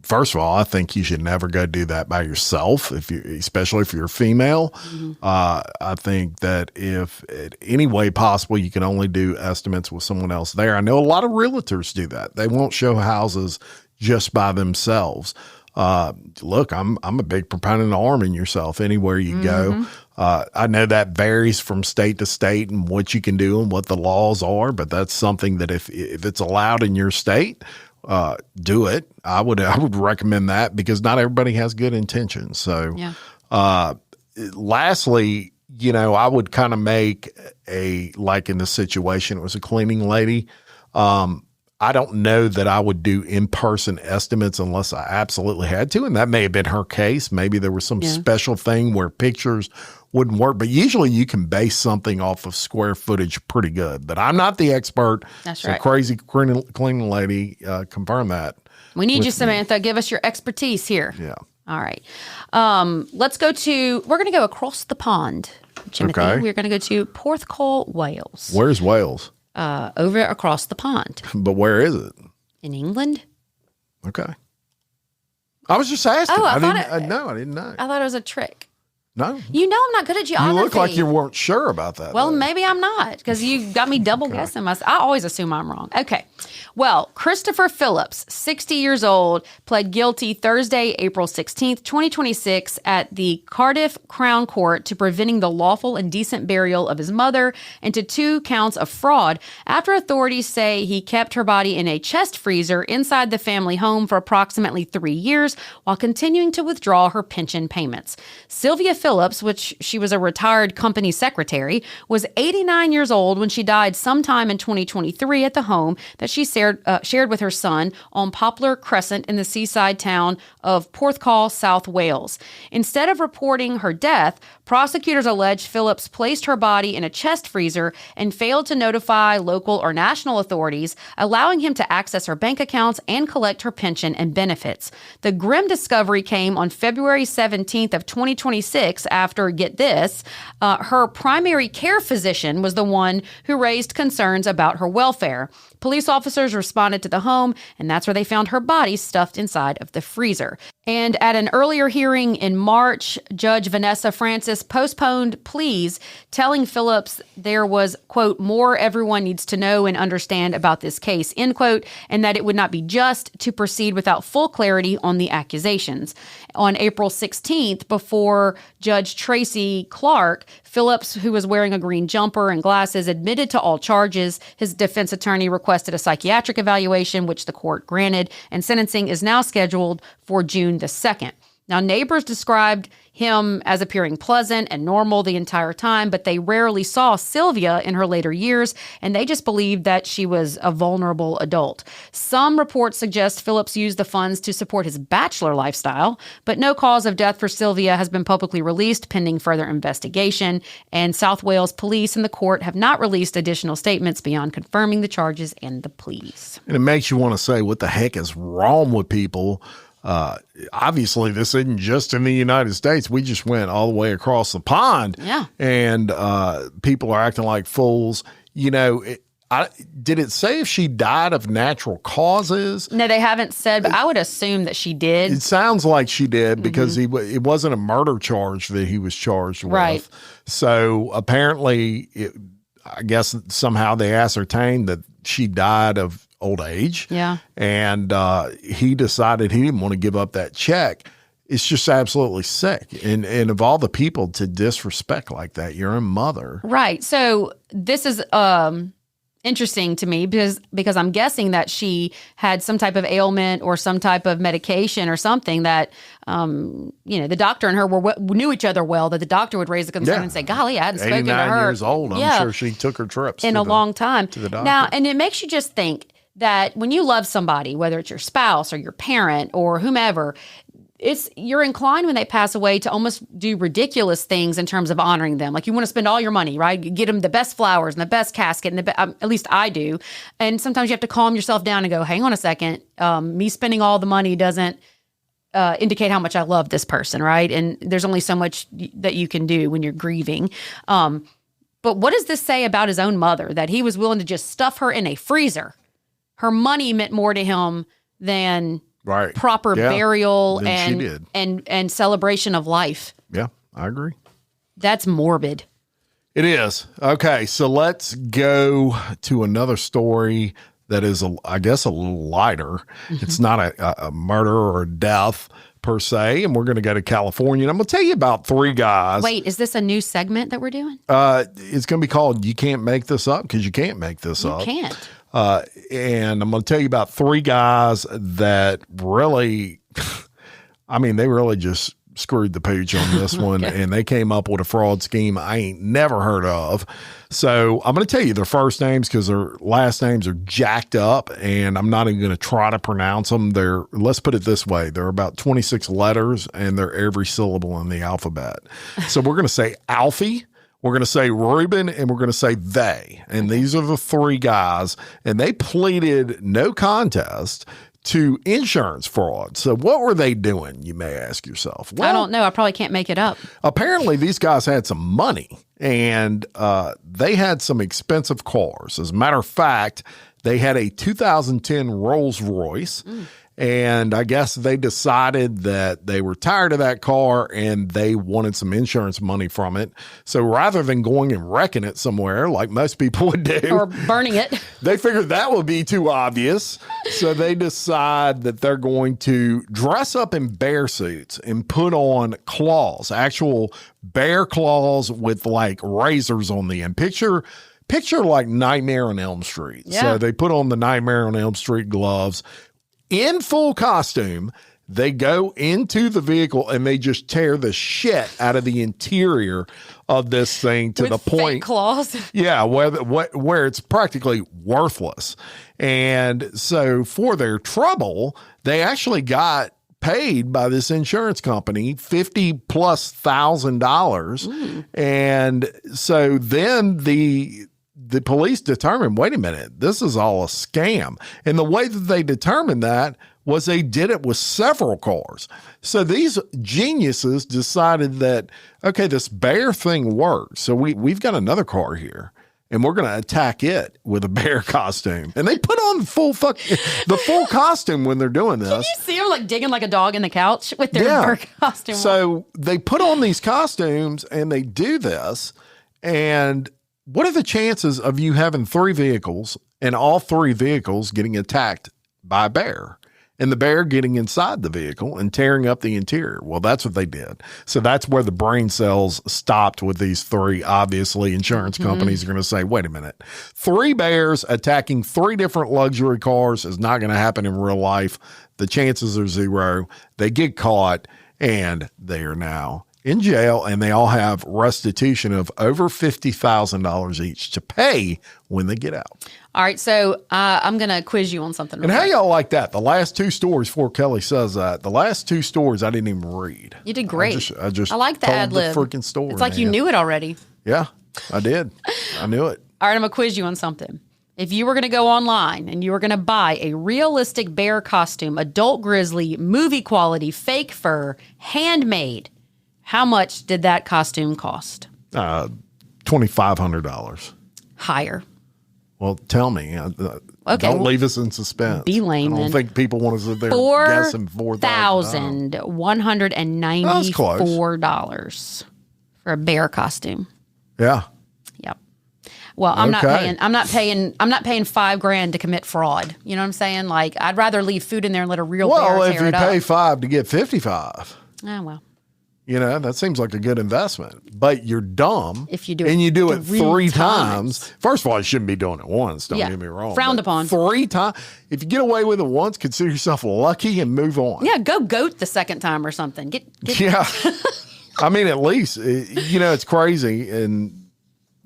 first of all, I think you should never go do that by yourself, especially if you're a female. Mm-hmm. I think that if in any way possible you can only do estimates with someone else there. I know a lot of realtors do that. They won't show houses just by themselves. Look, I'm a big proponent of arming yourself anywhere you go. I know that varies from state to state and what you can do and what the laws are, but that's something that if it's allowed in your state, do it. I would recommend that because not everybody has good intentions. So, lastly, I would kind of make like in this situation, it was a cleaning lady. I don't know that I would do in-person estimates unless I absolutely had to. And that may have been her case. Maybe there was some special thing where pictures wouldn't work. But usually you can base something off of square footage pretty good. But I'm not the expert. That's so right. Crazy cleaning lady, confirm that. We need you, Samantha. Give us your expertise here. Yeah. All right. We're going to go across the pond, Timothy. Okay. We're going to go to Porthcawl, Wales. Where's Wales? Over across the pond. But where is it? In England? Okay. I was just asking. Oh, I didn't know. I thought it was a trick. No. You know I'm not good at geography. You look like you weren't sure about that. Well, though. maybe I'm not, because you got me double guessing myself. I always assume I'm wrong. Okay. Well, Christopher Phillips, 60 years old, pled guilty Thursday, April 16th, 2026, at the Cardiff Crown Court to preventing the lawful and decent burial of his mother and to 2 counts of fraud after authorities say he kept her body in a chest freezer inside the family home for approximately 3 years while continuing to withdraw her pension payments. Sylvia Phillips, which she was a retired company secretary, was 89 years old when she died sometime in 2023 at the home that she shared with her son on Poplar Crescent in the seaside town of Porthcawl, South Wales. Instead of reporting her death, prosecutors allege Phillips placed her body in a chest freezer and failed to notify local or national authorities, allowing him to access her bank accounts and collect her pension and benefits. The grim discovery came on February 17th of 2026 after, get this, her primary care physician was the one who raised concerns about her welfare. Police officers responded to the home, and that's where they found her body stuffed inside of the freezer. And at an earlier hearing in March, Judge Vanessa Francis postponed pleas, telling Phillips there was, quote, more everyone needs to know and understand about this case, end quote, and that it would not be just to proceed without full clarity on the accusations. On April 16th, before Judge Tracy Clark, Phillips, who was wearing a green jumper and glasses, admitted to all charges. His defense attorney requested a psychiatric evaluation, which the court granted, and sentencing is now scheduled for June the 2nd. Now, neighbors described him as appearing pleasant and normal the entire time, but they rarely saw Sylvia in her later years, and they just believed that she was a vulnerable adult. Some reports suggest Phillips used the funds to support his bachelor lifestyle, but no cause of death for Sylvia has been publicly released pending further investigation, and South Wales police and the court have not released additional statements beyond confirming the charges and the pleas. And it makes you want to say, what the heck is wrong with people? Obviously, this isn't just in the United States. We just went all the way across the pond. Yeah. And people are acting like fools. You know, did it say if she died of natural causes? No, they haven't said, but I would assume that she did. It sounds like she did because it wasn't a murder charge that he was charged with. Right. So apparently, I guess somehow they ascertained that she died of old age. Yeah. And he decided he didn't want to give up that check. It's just absolutely sick. And of all the people to disrespect like that, your own mother. Right. So this is interesting to me because I'm guessing that she had some type of ailment or some type of medication or something that, the doctor and her knew each other well, that the doctor would raise the concern and say, golly, I hadn't spoken to her. 89 years old. I'm sure she took her trips. In a long time. To the doctor. Now, and it makes you just think that when you love somebody, whether it's your spouse or your parent or whomever, you're inclined when they pass away to almost do ridiculous things in terms of honoring them. Like you want to spend all your money, right? Get them the best flowers and the best casket, and at least I do. And sometimes you have to calm yourself down and go, hang on a second. Me spending all the money doesn't indicate how much I love this person, right? And there's only so much that you can do when you're grieving. But what does this say about his own mother, that he was willing to just stuff her in a freezer? Her money meant more to him than proper burial and celebration of life. Yeah, I agree. That's morbid. It is. Okay, so let's go to another story that is, I guess, a little lighter. It's not a murder or a death per se, and we're going to go to California. And I'm going to tell you about 3 guys. Wait, is this a new segment that we're doing? It's going to be called You Can't Make This Up, because you can't make this up. You can't. And I'm going to tell you about 3 guys that really, they really just screwed the pooch on this one. And they came up with a fraud scheme I ain't never heard of. So I'm going to tell you their first names because their last names are jacked up, and I'm not even going to try to pronounce them. Let's put it this way. They're about 26 letters, and they're every syllable in the alphabet. So we're going to say Alfie. We're going to say Reuben, and we're going to say they. And these are the 3 guys, and they pleaded no contest to insurance fraud. So what were they doing, you may ask yourself? Well, I don't know. I probably can't make it up. Apparently, these guys had some money, and they had some expensive cars. As a matter of fact, They had a 2010 Rolls Royce. And I guess they decided that they were tired of that car and they wanted some insurance money from it. So rather than going and wrecking it somewhere like most people would do, or burning it, they figured that would be too obvious. So they decide that they're going to dress up in bear suits and put on claws, actual bear claws with like razors on the end. Picture like Nightmare on Elm Street. Yeah. So they put on the Nightmare on Elm Street gloves. In full costume, they go into the vehicle and they just tear the shit out of the interior of this thing to with the point. fake claws. Yeah, where it's practically worthless. And so for their trouble, they actually got paid by this insurance company $50,000+. And so then the police determined, wait a minute, this is all a scam. And the way that they determined that was they did it with several cars. So these geniuses decided that, okay, this bear thing works. So we've got another car here and we're going to attack it with a bear costume. And they put on the full costume when they're doing this. Can you see them like digging like a dog in the couch with their fur costume on? So they put on these costumes and they do this. And what are the chances of you having 3 vehicles and all 3 vehicles getting attacked by a bear and the bear getting inside the vehicle and tearing up the interior? Well, that's what they did. So that's where the brain cells stopped with these 3. Obviously, insurance companies are going to say, wait a minute, 3 bears attacking 3 different luxury cars is not going to happen in real life. The chances are 0. They get caught and they are now in jail, and they all have restitution of over $50,000 each to pay when they get out. All right, so I'm going to quiz you on something. And how y'all like that? The last 2 stories, before Kelly says that, the last 2 stories I didn't even read. You did great. I just I like the told ad lib. the freaking story. It's like you knew it already. Yeah, I did. I knew it. All right, I'm going to quiz you on something. If you were going to go online and you were going to buy a realistic bear costume, adult grizzly, movie quality, fake fur, handmade, how much did that costume cost? $2,500. Higher. Well, tell me. Don't leave us in suspense. Be lame. I don't think people want to sit there guessing $4,194 for a bear costume. Yeah. Yep. Well, I'm not paying $5,000 to commit fraud. You know what I'm saying? Like, I'd rather leave food in there and let a real bear tear it up. Well, if you pay $5 to get $55. Oh, well. You know, that seems like a good investment. But you're dumb if you do it 3 times. First of all, you shouldn't be doing it once. Don't get me wrong. Frowned upon. 3 times. If you get away with it once, consider yourself lucky and move on. Yeah, go goat the second time or something. Yeah. I mean, at least, it's crazy and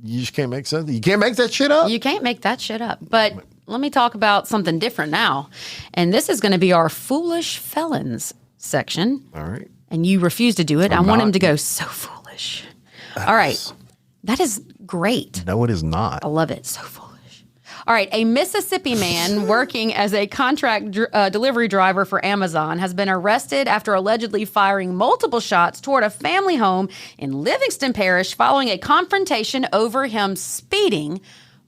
you just can't make sense. You can't make that shit up. You can't make that shit up. But let me talk about something different now. And this is going to be our Foolish Felons section. All right. And you refuse to do it. I want him to go, so foolish. All right. That is great. No, it is not. I love it. So foolish. All right. A Mississippi man working as a contract delivery driver for Amazon has been arrested after allegedly firing multiple shots toward a family home in Livingston Parish following a confrontation over him speeding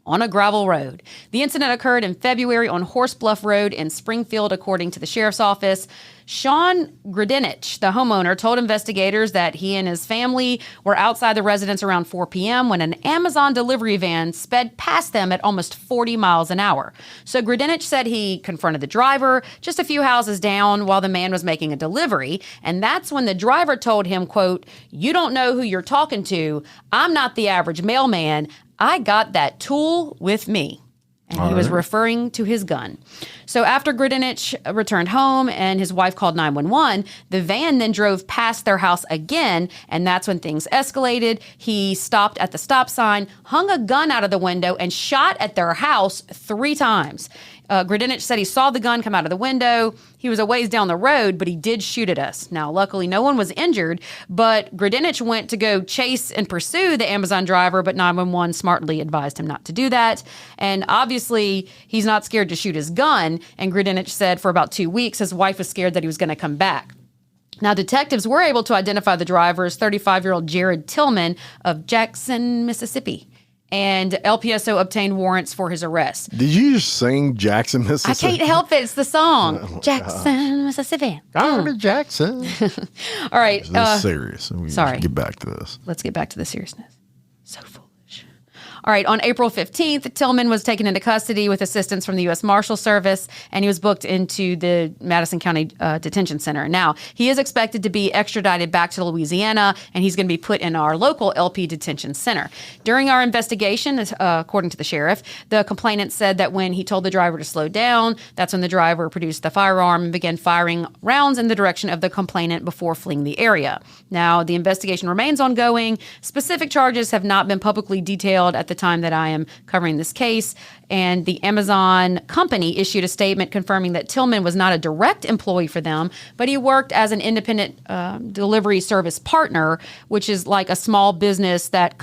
on a gravel road. The incident occurred in February on Horse Bluff Road in Springfield, according to the sheriff's office. Sean Gradinich, the homeowner, told investigators that he and his family were outside the residence around 4 p.m. when an Amazon delivery van sped past them at almost 40 miles an hour. So Gradinich said he confronted the driver just a few houses down while the man was making a delivery. And that's when the driver told him, quote, "You don't know who you're talking to. I'm not the average mailman. I got that tool with me." And he was referring to his gun. So after Gradinich returned home and his wife called 911, the van then drove past their house again, and that's when things escalated. He stopped at the stop sign, hung a gun out of the window, and shot at their house 3 times. Gradinich said he saw the gun come out of the window. He was a ways down the road, but he did shoot at us. Now, luckily, no one was injured, but Gradinich went to go chase and pursue the Amazon driver, but 911 smartly advised him not to do that. And obviously, he's not scared to shoot his gun, and Gradinich said for about 2 weeks, his wife was scared that he was going to come back. Now, detectives were able to identify the driver as 35-year-old Jared Tillman of Jackson, Mississippi. and LPSO obtained warrants for his arrest. Did you just sing Jackson, I Mississippi? can't help it. It's the song. Jackson, Mississippi. I'm to Jackson. All right. This is serious. We sorry. should get back to this. Let's get back to the seriousness. So foolish. All right. On April 15th, Tillman was taken into custody with assistance from the U.S. Marshal Service, and he was booked into the Madison County Detention Center. Now, he is expected to be extradited back to Louisiana, and he's going to be put in our local LP detention center. During our investigation, according to the sheriff, the complainant said that when he told the driver to slow down, that's when the driver produced the firearm and began firing rounds in the direction of the complainant before fleeing the area. Now, the investigation remains ongoing. Specific charges have not been publicly detailed at the time that I am covering this case, and the Amazon company issued a statement confirming that Tillman was not a direct employee for them, but he worked as an independent delivery service partner, which is like a small business that's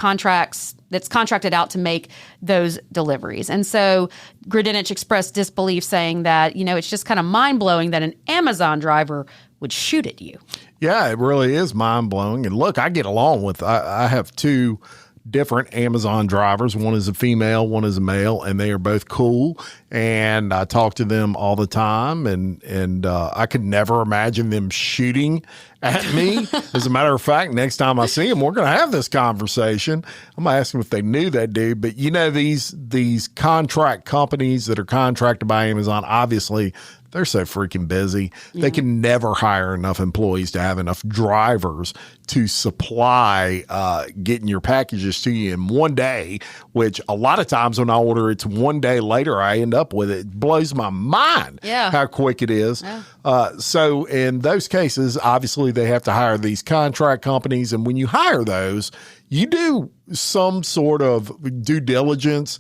contracted out to make those deliveries. And so Grudinich expressed disbelief, saying that, it's just kind of mind-blowing that an Amazon driver would shoot at you. Yeah, it really is mind-blowing. And look, I get along with, I have two different Amazon drivers. One is a female, one is a male, and they are both cool. And I talk to them all the time, and I could never imagine them shooting at me. As a matter of fact, next time I see them, we're going to have this conversation. I'm going to ask them if they knew that dude. But these contract companies that are contracted by Amazon, obviously, they're so freaking busy. Yeah. They can never hire enough employees to have enough drivers to supply getting your packages to you in one day, which a lot of times when I order it's one day later, I end up with it. It blows my mind how quick it is. Yeah. So in those cases, obviously they have to hire these contract companies. And when you hire those, you do some sort of due diligence.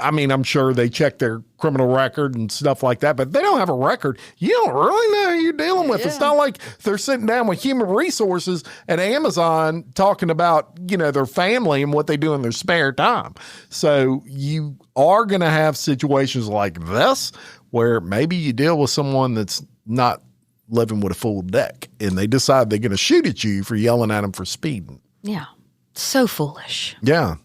I mean, I'm sure they check their criminal record and stuff like that, but they don't have a record. You don't really know who you're dealing with. Yeah. It's not like they're sitting down with human resources at Amazon talking about, their family and what they do in their spare time. So you are going to have situations like this where maybe you deal with someone that's not living with a full deck and they decide they're going to shoot at you for yelling at them for speeding. Yeah. So foolish. Yeah.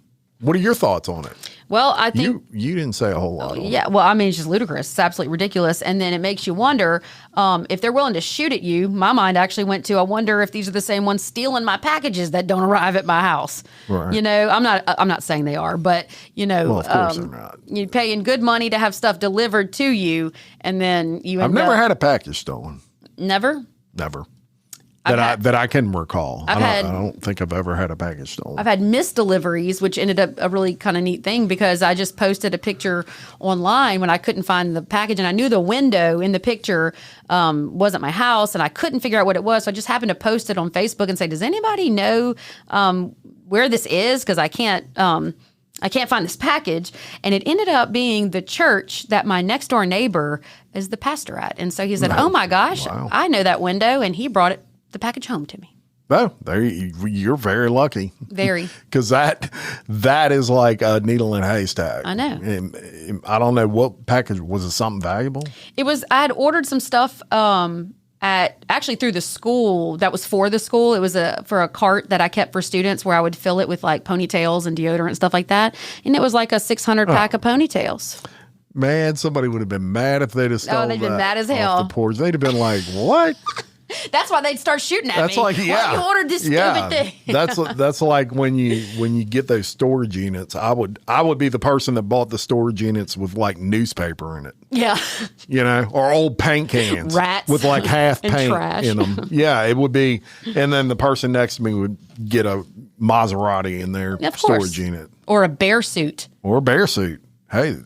What are your thoughts on it? Well, I think you didn't say a whole lot. Yeah. Well, I mean, it's just ludicrous. It's absolutely ridiculous. And then it makes you wonder if they're willing to shoot at you. My mind actually went to, I wonder if these are the same ones stealing my packages that don't arrive at my house. Right. I'm not saying they are, but well, of course they're not. You're paying good money to have stuff delivered to you, and then I've never had a package stolen. Never. That I can recall. I don't think I've ever had a package stolen. I've had misdeliveries, which ended up a really kind of neat thing because I just posted a picture online when I couldn't find the package, and I knew the window in the picture wasn't my house, and I couldn't figure out what it was. So I just happened to post it on Facebook and say, "Does anybody know where this is? Because I can't find this package." And it ended up being the church that my next door neighbor is the pastor at, and so he said, "Oh my gosh, wow. I know that window," and he brought the package home to me. Oh, you're very lucky. Very. Because that is like a needle in a haystack. I know. And I don't know what package. Was it something valuable? It was. I had ordered some stuff actually through the school that was for the school. It was for a cart that I kept for students where I would fill it with like ponytails and deodorant and stuff like that. And it was like a 600 pack of ponytails. Man, somebody would have been mad if they'd have stolen they'd been mad as hell. Off the porch. They'd have been like, "What?" That's why they'd start shooting at me. That's like, Why you ordered this stupid thing? That's like when you get those storage units. I would be the person that bought the storage units with like newspaper in it. Yeah. Or old paint cans. Rats. With like half paint trash in them. Yeah, it would be. And then the person next to me would get a Maserati in their storage unit. Or a bear suit. Hey.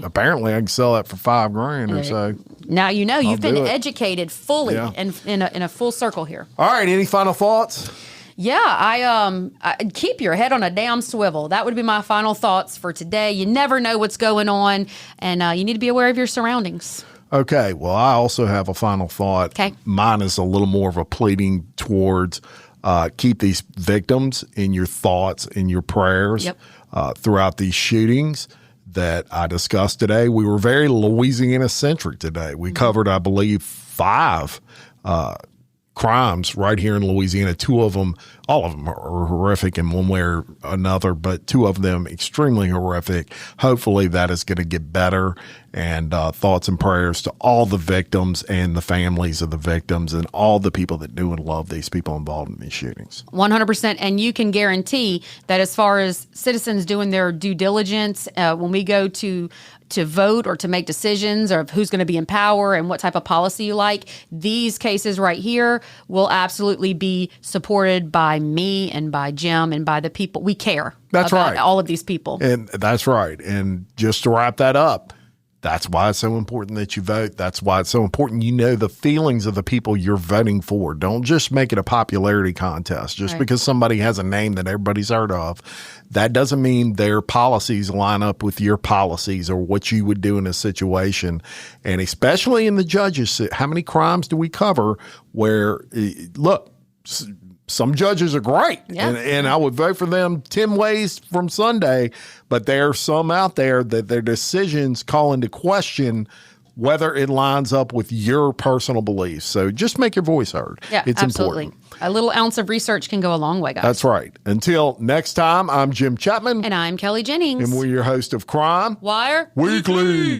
Apparently I can sell that for $5,000 or so. Now you've been educated fully and in a full circle here. All right, any final thoughts? Yeah, I keep your head on a damn swivel. That would be my final thoughts for today. You never know what's going on, and you need to be aware of your surroundings. Okay, well, I also have a final thought. Okay. Mine is a little more of a pleading towards keep these victims in your thoughts, in your prayers throughout these shootings that I discussed today. We were very Louisiana-centric today. We covered, I believe, 5 crimes right here in Louisiana. Two of them, all of them are horrific in one way or another, but two of them extremely horrific. Hopefully that is going to get better. And thoughts and prayers to all the victims and the families of the victims and all the people that do and love these people involved in these shootings. 100%. And you can guarantee that as far as citizens doing their due diligence, when we go to vote or to make decisions or who's going to be in power and what type of policy you like, these cases right here will absolutely be supported by me and by Jim and by the people. We care That's about right. all of these people. And that's right. And just to wrap that up, that's why it's so important that you vote. That's why it's so important you know the feelings of the people you're voting for. Don't just make it a popularity contest. Just because somebody has a name that everybody's heard of, that doesn't mean their policies line up with your policies or what you would do in a situation. And especially in the judges, how many crimes do we cover where, look, some judges are great, and I would vote for them 10 ways from Sunday, but there are some out there that their decisions call into question whether it lines up with your personal beliefs. So just make your voice heard. Yeah, it's absolutely. important. A little ounce of research can go a long way, guys. That's right. Until next time, I'm Jim Chapman. And I'm Kelly Jennings. And we're your host of Crime Wire Weekly.